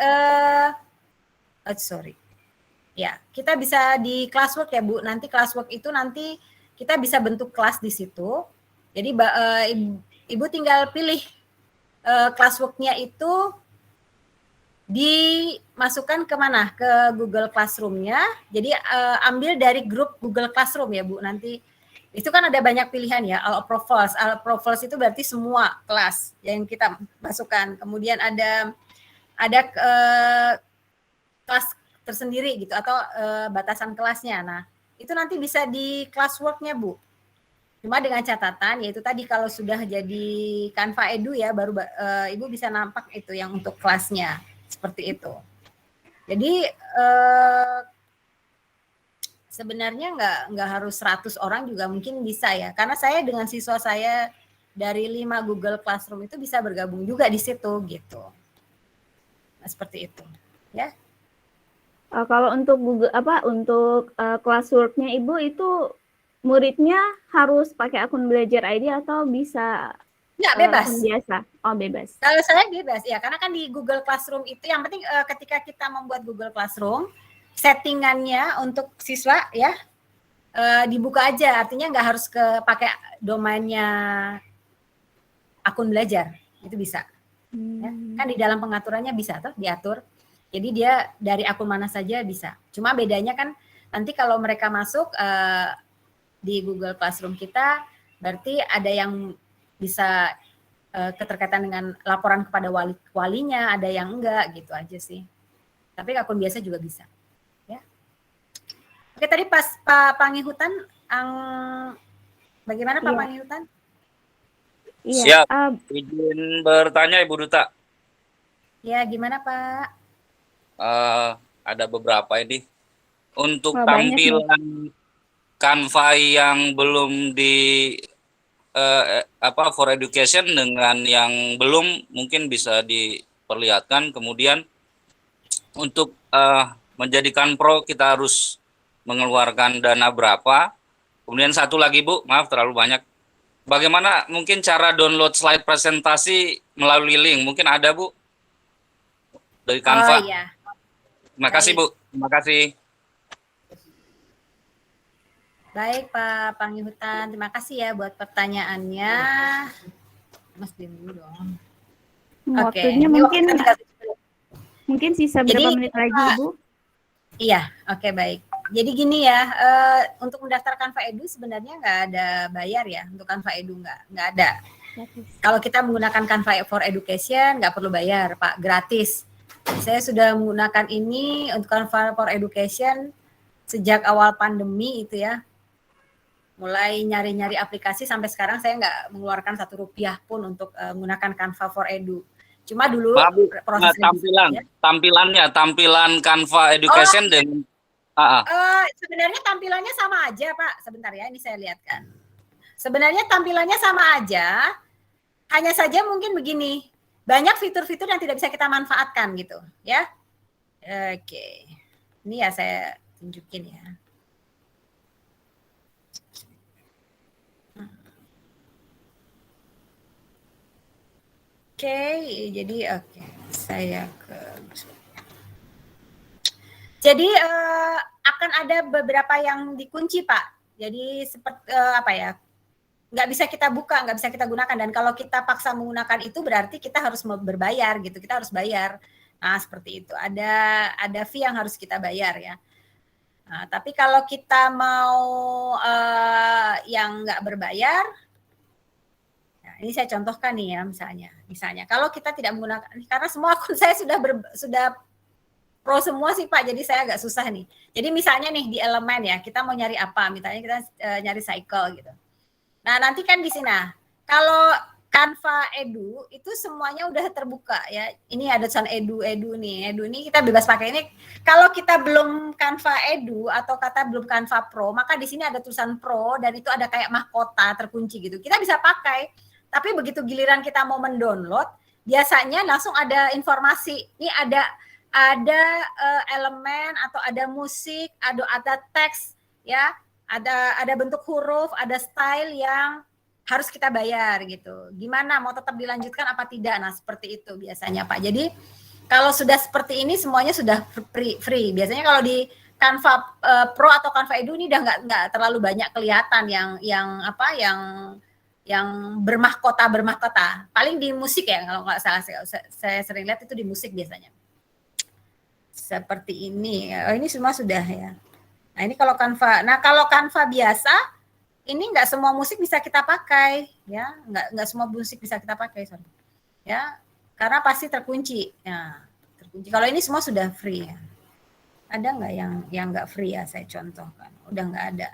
ya kita bisa di classwork ya Bu. Nanti classwork itu nanti kita bisa bentuk kelas di situ. Jadi Ibu tinggal pilih classwork-nya itu dimasukkan ke mana? Ke Google Classroom-nya. Jadi ambil dari grup Google Classroom ya Bu. Nanti itu kan ada banyak pilihan ya. All profiles. All profiles itu berarti semua kelas yang kita masukkan. Kemudian ada kelas tersendiri gitu atau batasan kelasnya. Nah, itu nanti bisa di classwork-nya Bu. Cuma dengan catatan yaitu tadi kalau sudah jadi Canva Edu ya baru Ibu bisa nampak itu yang untuk kelasnya seperti itu. Jadi Sebenarnya nggak harus 100 orang juga mungkin bisa ya. Karena saya dengan siswa saya dari 5 Google Classroom itu bisa bergabung juga di situ gitu. Nah, seperti itu, ya. Kalau untuk Google untuk classwork-nya Ibu itu muridnya harus pakai akun belajar ID atau bisa Nggak, bebas. akun biasa? Oh, bebas. Kalau saya bebas ya, karena kan di Google Classroom itu yang penting ketika kita membuat Google Classroom, settingannya untuk siswa ya dibuka aja, artinya nggak harus pakai domainnya akun belajar, itu bisa. Ya. Kan di dalam pengaturannya bisa tuh diatur. Jadi dia dari akun mana saja bisa. Cuma bedanya kan nanti kalau mereka masuk di Google Classroom kita, berarti ada yang bisa keterkaitan dengan laporan kepada walinya, ada yang enggak gitu aja sih. Tapi akun biasa juga bisa. Ya. Oke, tadi pas Pak Pangihutan, bagaimana Pak Pangihutan? Iya. Siap. Izin bertanya Ibu Duta. Ya, gimana Pak? Ada beberapa ini. Untuk banyak tampilan Canva yang belum di for education dengan yang belum mungkin bisa diperlihatkan. Kemudian untuk menjadikan pro kita harus mengeluarkan dana berapa. Kemudian satu lagi Bu, maaf terlalu banyak. Bagaimana mungkin cara download slide presentasi melalui link? Mungkin ada Bu dari Canva. Oh iya. Terima kasih Bu. Terima kasih. Baik Pak Pangihutan, terima kasih ya buat pertanyaannya. Mas diam dulu dong. Waktunya mungkin sisa berapa menit lagi Bu? Iya, oke baik. Jadi gini ya, untuk mendaftar Canva Edu sebenarnya nggak ada bayar ya, untuk Canva Edu nggak ada. Kalau kita menggunakan Canva for Education nggak perlu bayar Pak, gratis. Saya sudah menggunakan ini untuk Canva for Education sejak awal pandemi itu ya. Mulai nyari-nyari aplikasi sampai sekarang saya nggak mengeluarkan Rp1 pun untuk menggunakan Canva for Edu. Cuma dulu proses tampilan Canva Education dengan sebenarnya tampilannya sama aja Pak. Sebentar ya, ini saya lihatkan. Sebenarnya tampilannya sama aja, hanya saja mungkin begini, banyak fitur-fitur yang tidak bisa kita manfaatkan gitu ya. Oke, ini ya saya tunjukin ya. Oke, jadi saya jadi akan ada beberapa yang dikunci Pak. Jadi seperti nggak bisa kita buka, nggak bisa kita gunakan. Dan kalau kita paksa menggunakan itu berarti kita harus berbayar gitu. Kita harus bayar. Nah seperti itu. Ada fee yang harus kita bayar ya. Nah, tapi kalau kita mau yang nggak berbayar, nah, ini saya contohkan nih ya misalnya. Kalau kita tidak menggunakan, karena semua akun saya sudah pro semua sih Pak, jadi saya agak susah nih. Jadi misalnya nih di elemen ya, kita mau nyari apa? Misalnya kita nyari cycle gitu. Nah nanti kan di sini, kalau Canva Edu itu semuanya udah terbuka ya. Ini ada tulisan Edu nih. Edu ini kita bebas pakai ini. Kalau kita belum Canva Edu atau belum Canva Pro, maka di sini ada tulisan Pro dan itu ada kayak mahkota terkunci gitu. Kita bisa pakai, tapi begitu giliran kita mau mendownload, biasanya langsung ada informasi. Ini ada elemen atau ada musik, ada teks ya. Ada bentuk huruf, ada style yang harus kita bayar gitu. Gimana mau tetap dilanjutkan apa tidak? Nah, seperti itu biasanya Pak. Jadi kalau sudah seperti ini semuanya sudah free. Biasanya kalau di Canva Pro atau Canva Edu ini udah nggak terlalu banyak kelihatan yang bermahkota. Paling di musik ya kalau nggak salah saya sering lihat itu di musik biasanya. Seperti ini. Oh, ini semua sudah ya. Nah, ini kalau Canva. Nah, kalau Canva biasa ini nggak semua musik bisa kita pakai, ya, nggak semua musik bisa kita pakai, sorry. Ya, karena pasti terkunci. Ya, terkunci. Kalau ini semua sudah free. Ya. Ada nggak yang nggak free ya? Saya contohkan, udah nggak ada.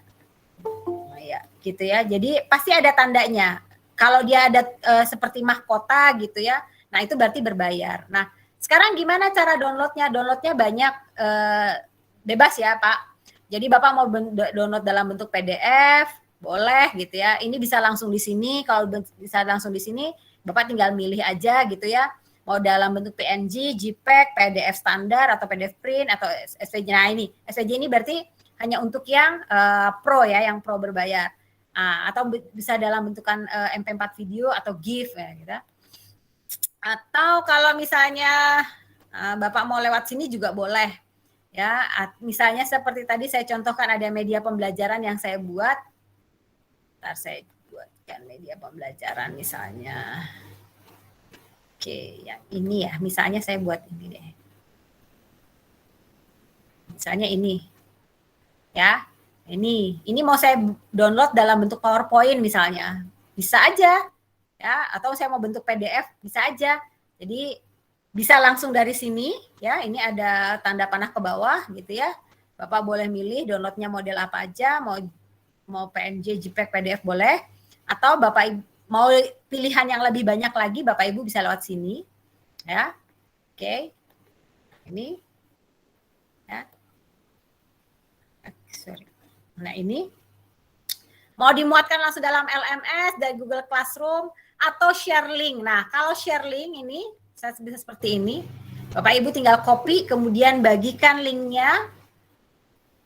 Nah, ya, gitu ya. Jadi pasti ada tandanya. Kalau dia ada seperti mahkota gitu ya, nah itu berarti berbayar. Nah, sekarang gimana cara downloadnya? Downloadnya banyak, bebas ya Pak. Jadi Bapak mau download dalam bentuk PDF, boleh gitu ya. Ini bisa langsung di sini, kalau bisa langsung di sini, Bapak tinggal milih aja gitu ya. Mau dalam bentuk PNG, JPEG, PDF standar, atau PDF print, atau SVJ. Nah ini, SVJ ini berarti hanya untuk yang pro ya, yang pro berbayar. Atau bisa dalam bentukan MP4 video atau GIF ya gitu. Atau kalau misalnya Bapak mau lewat sini juga boleh. Ya, misalnya seperti tadi saya contohkan ada media pembelajaran yang saya buat. Ntar saya buatkan media pembelajaran misalnya. Oke, yang ini ya. Misalnya saya buat ini deh. Misalnya ini. Ya, ini mau saya download dalam bentuk PowerPoint misalnya. Bisa aja. Ya, atau saya mau bentuk PDF, bisa aja. Jadi bisa langsung dari sini ya. Ini ada tanda panah ke bawah gitu ya. Bapak boleh milih downloadnya model apa aja, mau PNG, JPEG, PDF boleh. Atau Bapak mau pilihan yang lebih banyak lagi, Bapak Ibu bisa lewat sini. Ya. Oke. Ini. Ya. Sorry. Nah, ini mau dimuatkan langsung dalam LMS dari Google Classroom atau share link. Nah, kalau share link ini saya bisa seperti ini. Bapak Ibu tinggal copy kemudian bagikan linknya.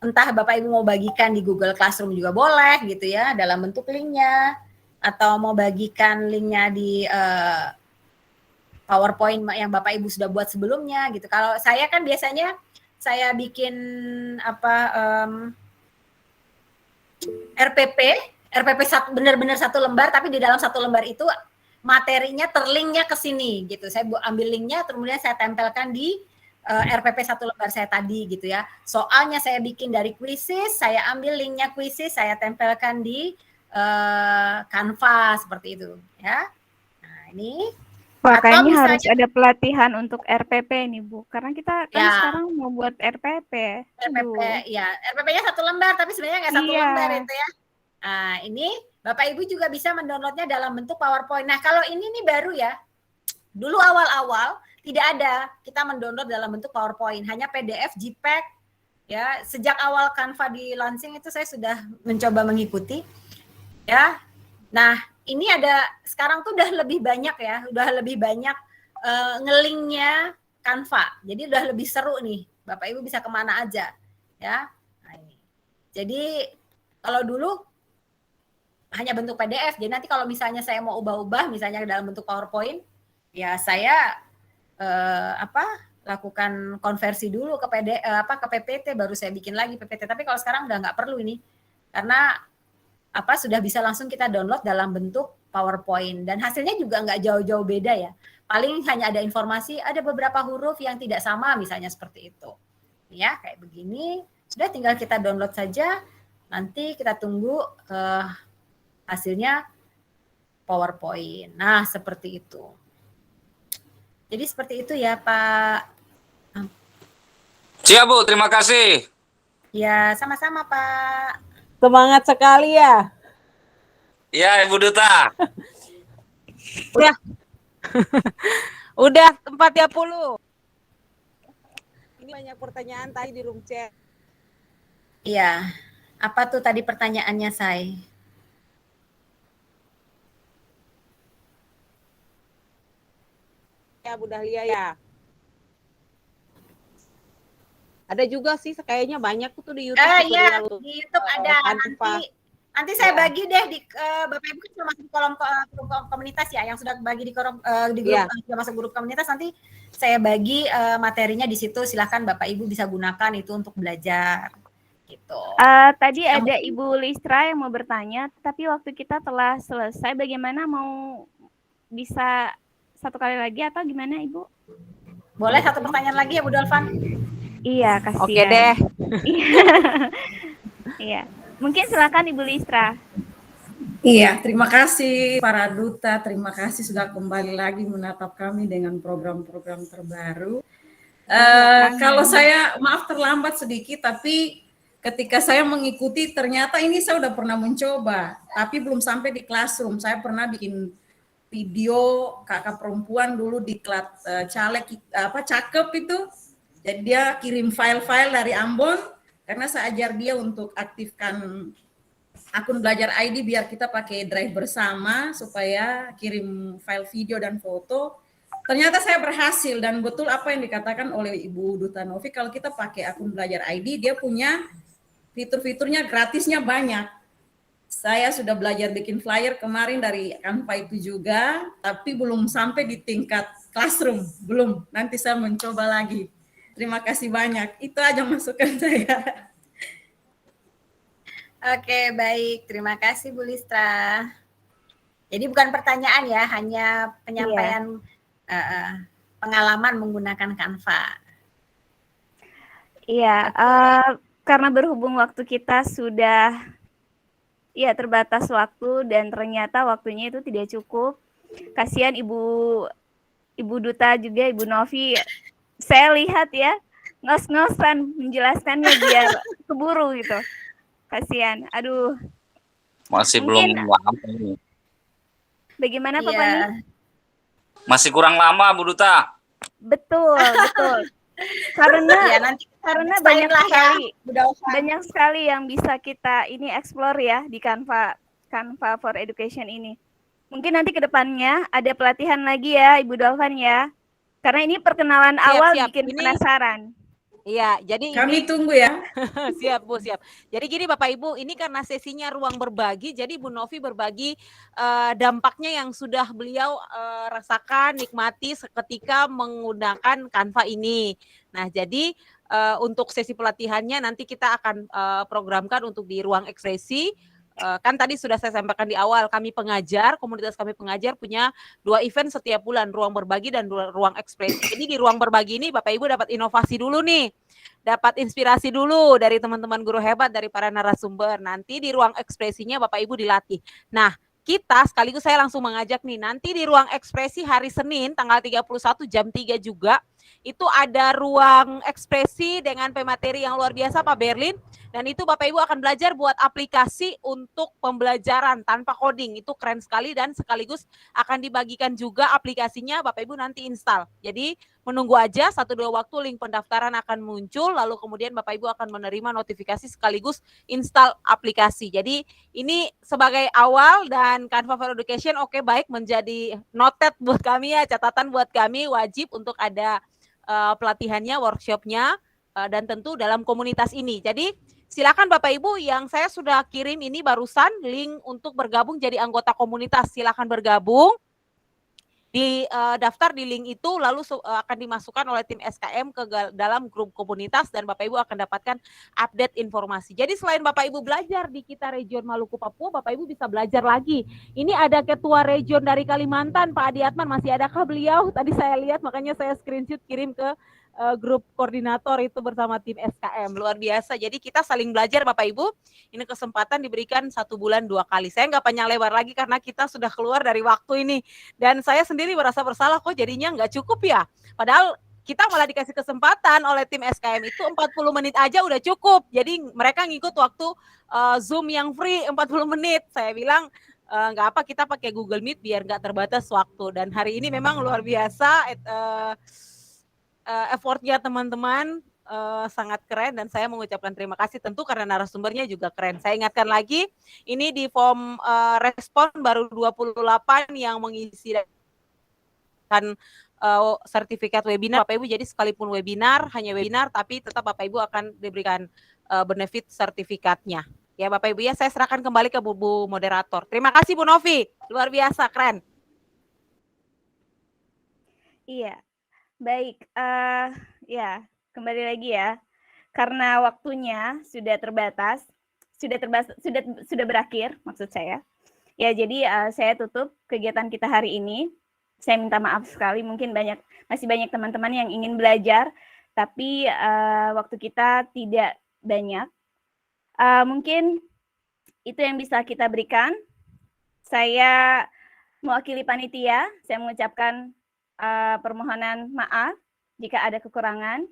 Entah Bapak Ibu mau bagikan di Google Classroom juga boleh gitu ya, dalam bentuk linknya, atau mau bagikan linknya di PowerPoint yang Bapak Ibu sudah buat sebelumnya gitu. Kalau saya kan biasanya saya bikin RPP benar-benar satu lembar, tapi di dalam satu lembar itu materinya terlinknya ke sini gitu. Saya ambil linknya, kemudian saya tempelkan di RPP satu lembar saya tadi gitu ya. Soalnya saya bikin dari Quizzes, saya ambil linknya Quizzes, saya tempelkan di Canva seperti itu ya. Nah ini. Wah, kayaknya harus ada pelatihan untuk RPP nih Bu, karena kita kan sekarang mau buat RPP. RPP ya, RPP-nya satu lembar, tapi sebenarnya nggak satu lembar itu ya. Nah ini Bapak Ibu juga bisa mendownloadnya dalam bentuk PowerPoint. Nah kalau ini nih baru ya, dulu awal-awal tidak ada kita mendownload dalam bentuk PowerPoint, hanya PDF, JPEG ya. Sejak awal Canva di launching itu saya sudah mencoba mengikuti ya. Nah ini ada sekarang tuh udah lebih banyak ya, udah lebih banyak ngelinknya Canva. Jadi udah lebih seru nih, Bapak Ibu bisa kemana aja ya. Nah, ini. Jadi kalau dulu hanya bentuk PDF, jadi nanti kalau misalnya saya mau ubah-ubah, misalnya dalam bentuk PowerPoint, ya saya lakukan konversi dulu ke ke PPT, baru saya bikin lagi PPT. Tapi kalau sekarang udah nggak perlu ini, karena sudah bisa langsung kita download dalam bentuk PowerPoint dan hasilnya juga nggak jauh-jauh beda ya. Paling hanya ada informasi, ada beberapa huruf yang tidak sama misalnya seperti itu. Ya, kayak begini. Sudah tinggal kita download saja. Nanti kita tunggu hasilnya PowerPoint. Nah, seperti itu. Jadi seperti itu ya, Pak. Siap, Bu. Terima kasih. Ya, sama-sama, Pak. Semangat sekali ya. Ya, Ibu Duta. Udah 40. Ini banyak pertanyaan tadi di room chat. Iya. Apa tuh tadi pertanyaannya, Say? Ya, Bu Dahlia ya. Ada juga sih kayaknya banyak tuh di YouTube. Iya, di YouTube ada. Nanti saya bagi deh di Bapak Ibu kan sudah masuk di kolom komunitas ya, yang sudah bagi di grup sudah masuk grup komunitas, nanti saya bagi materinya di situ. Silahkan Bapak Ibu bisa gunakan itu untuk belajar. Gitu. Tadi ada Ibu Listra yang mau bertanya, tapi waktu kita telah selesai. Bagaimana, mau bisa satu kali lagi atau gimana Ibu? Boleh satu pertanyaan lagi ya Bu Dolvan? Iya, kasihan. Oke deh. Iya. Mungkin silakan Ibu Listra. Iya, terima kasih para duta, terima kasih sudah kembali lagi menatap kami dengan program-program terbaru. Kalau saya, maaf terlambat sedikit, tapi ketika saya mengikuti ternyata ini saya udah pernah mencoba, tapi belum sampai di classroom. Saya pernah bikin video kakak perempuan dulu di caleg cakep itu. Jadi dia kirim file-file dari Ambon, karena saya ajar dia untuk aktifkan akun belajar ID biar kita pakai drive bersama supaya kirim file video dan foto. Ternyata saya berhasil dan betul apa yang dikatakan oleh Ibu Duta Novi, kalau kita pakai akun belajar ID dia punya fitur-fiturnya gratisnya banyak. Saya sudah belajar bikin flyer kemarin dari Canva itu juga, tapi belum sampai di tingkat classroom, belum. Nanti saya mencoba lagi. Terima kasih banyak. Itu aja masukan saya. Oke, baik. Terima kasih Bu Listra. Jadi bukan pertanyaan ya, hanya penyampaian pengalaman menggunakan Canva. Iya, karena berhubung waktu kita sudah terbatas waktu dan ternyata waktunya itu tidak cukup. Kasihan Ibu Duta juga, Ibu Novi. Saya lihat ya, ngos-ngosan menjelaskannya biar keburu gitu. Kasihan. Aduh. Masih Mungkin, belum lama ini. Bagaimana Pak Iya. Pani? Masih kurang lama Bu Duta. Betul. Karena Ya, nanti banyak lah ya, sekali Bu Daufan. banyak sekali yang bisa kita ini explore ya di Canva for Education ini. Mungkin nanti ke depannya ada pelatihan lagi ya Ibu Dolvan ya. Karena ini perkenalan awal bikin penasaran. Iya, jadi Kami tunggu ya. siap Bu, siap. Jadi gini Bapak Ibu, ini karena sesinya ruang berbagi, jadi Bu Novi berbagi dampaknya yang sudah beliau rasakan, nikmati seketika menggunakan Canva ini. Nah, jadi untuk sesi pelatihannya nanti kita akan programkan untuk di ruang ekspresi. Kan tadi sudah saya sampaikan di awal, komunitas kami pengajar punya 2 event setiap bulan, ruang berbagi dan ruang ekspresi. Jadi di ruang berbagi ini Bapak Ibu dapat inovasi dulu nih, dapat inspirasi dulu dari teman-teman guru hebat, dari para narasumber. Nanti di ruang ekspresinya Bapak Ibu dilatih. Nah, kita sekaligus saya langsung mengajak nih, nanti di ruang ekspresi hari Senin tanggal 31 jam 3 juga, itu ada ruang ekspresi dengan pemateri yang luar biasa Pak Berlin. Dan itu Bapak Ibu akan belajar buat aplikasi untuk pembelajaran tanpa coding. Itu keren sekali dan sekaligus akan dibagikan juga aplikasinya, Bapak Ibu nanti install. Jadi menunggu aja 1-2 waktu link pendaftaran akan muncul, lalu kemudian Bapak Ibu akan menerima notifikasi sekaligus install aplikasi. Jadi ini sebagai awal dan Canva for Education baik menjadi noted buat kami ya, catatan buat kami, wajib untuk ada pelatihannya, workshopnya, dan tentu dalam komunitas ini. Jadi silakan Bapak Ibu, yang saya sudah kirim ini barusan link untuk bergabung jadi anggota komunitas. Silakan bergabung, di daftar di link itu, lalu akan dimasukkan oleh tim SKM ke dalam grup komunitas dan Bapak Ibu akan dapatkan update informasi. Jadi selain Bapak Ibu belajar di kita region Maluku Papua, Bapak Ibu bisa belajar lagi. Ini ada ketua region dari Kalimantan, Pak Adi Atman, masih adakah beliau? Tadi saya lihat, makanya saya screenshot kirim ke grup koordinator itu bersama tim SKM. Luar biasa. Jadi kita saling belajar Bapak Ibu. Ini kesempatan diberikan 1 bulan 2 kali. Saya nggak panjang lebar lagi karena kita sudah keluar dari waktu ini. Dan saya sendiri merasa bersalah kok jadinya nggak cukup ya. Padahal kita malah dikasih kesempatan oleh tim SKM itu 40 menit aja udah cukup. Jadi mereka ngikut waktu Zoom yang free 40 menit. Saya bilang nggak apa, kita pakai Google Meet biar nggak terbatas waktu. Dan hari ini memang luar biasa. Effortnya teman-teman sangat keren dan saya mengucapkan terima kasih tentu karena narasumbernya juga keren. Saya ingatkan lagi, ini di form respon baru 28 yang mengisi dan sertifikat webinar Bapak Ibu. Jadi sekalipun webinar, hanya webinar, tapi tetap Bapak Ibu akan diberikan benefit sertifikatnya. Ya Bapak Ibu ya, saya serahkan kembali ke Bu moderator. Terima kasih Bu Novi, luar biasa, keren. Iya. Baik, ya kembali lagi ya, karena waktunya sudah terbatas, sudah berakhir maksud saya. Ya jadi saya tutup kegiatan kita hari ini. Saya minta maaf sekali, mungkin masih banyak teman-teman yang ingin belajar, tapi waktu kita tidak banyak. Mungkin itu yang bisa kita berikan. Saya mewakili panitia, saya mengucapkan permohonan maaf jika ada kekurangan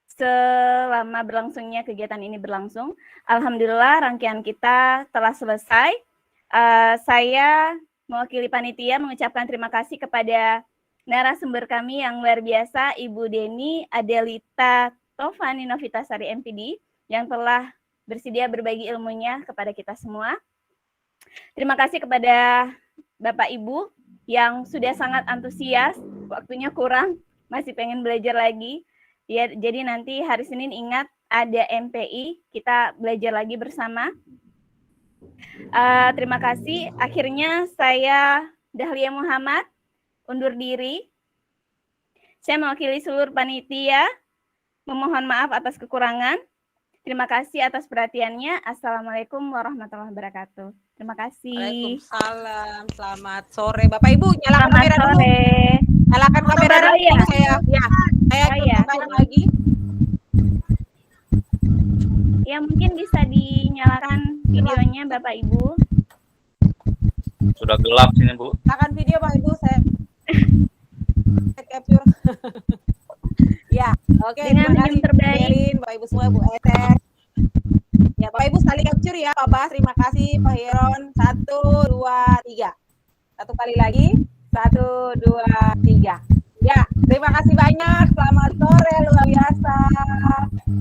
selama berlangsungnya kegiatan ini berlangsung. Alhamdulillah rangkaian kita telah selesai. Saya mewakili panitia mengucapkan terima kasih kepada narasumber kami yang luar biasa, Ibu Deni Adelita Tovani Novitasari MPD, yang telah bersedia berbagi ilmunya kepada kita semua. Terima kasih kepada Bapak Ibu yang sudah sangat antusias, waktunya kurang, masih pengen belajar lagi. Ya, jadi nanti hari Senin ingat ada MPI, kita belajar lagi bersama. Terima kasih. Akhirnya saya Dahlia Muhammad undur diri. Saya mewakili seluruh panitia, memohon maaf atas kekurangan. Terima kasih atas perhatiannya. Assalamualaikum warahmatullahi wabarakatuh. Terima kasih. Waalaikumsalam. Selamat sore Bapak Ibu, nyalakan Selamat kamera dulu. sore. Nyalakan kamera Oh, dulu. iya. Saya Oh, iya. tambahkan lagi. Ya, mungkin bisa dinyalakan videonya Bapak Ibu. Sudah gelap sini, Bu. Nyalakan video Pak Ibu, saya capture. Ya, oke. Dengan Terima senyum kasih terbaik. Belin, Bapak Ibu semua, Bu Eter. Ya, Bapak Ibu saling capture ya, Pak Bas. Terima kasih Pak Heron. 1, 2, 3. Satu kali lagi. 1, 2, 3. Ya, terima kasih banyak. Selamat sore, luar biasa.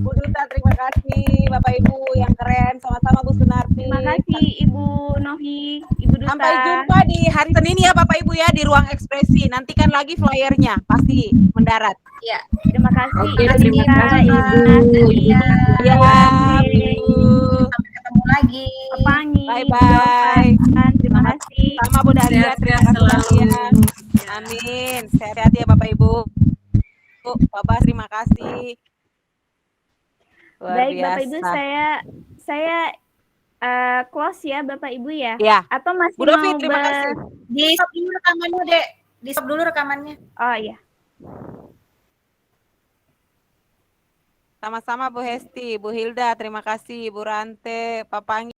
Bu Duta, terima kasih. Bapak Ibu yang keren. Sama-sama Bu Sunarti. Terima kasih Ibu Novi, Ibu Duta. Sampai jumpa di hari Senin ya Bapak Ibu ya di Ruang Ekspresi. Nantikan lagi flyernya, pasti mendarat. Ya. Terima kasih. Oke, terima kasih, Ibu. Iya. Ya, Oke. Bu. Sampai ketemu lagi. Pepangi. Bye-bye. Terima kasih. Sama Bu Dahlia, terima kasih selalu. Dahlia. Amin. Sehat-sehat ya Bapak Ibu. Bu, Bapak terima kasih. Luar Baik Bapak Ibu, biasa. saya close ya Bapak Ibu ya. Ya. Atau masih Bu Dovi, mau terima kasih. Di stop dulu rekamannya, Dek. Di stop dulu rekamannya. Oh iya. Sama-sama Bu Hesti, Bu Hilda, terima kasih, Bu Rante, Pak Pangi.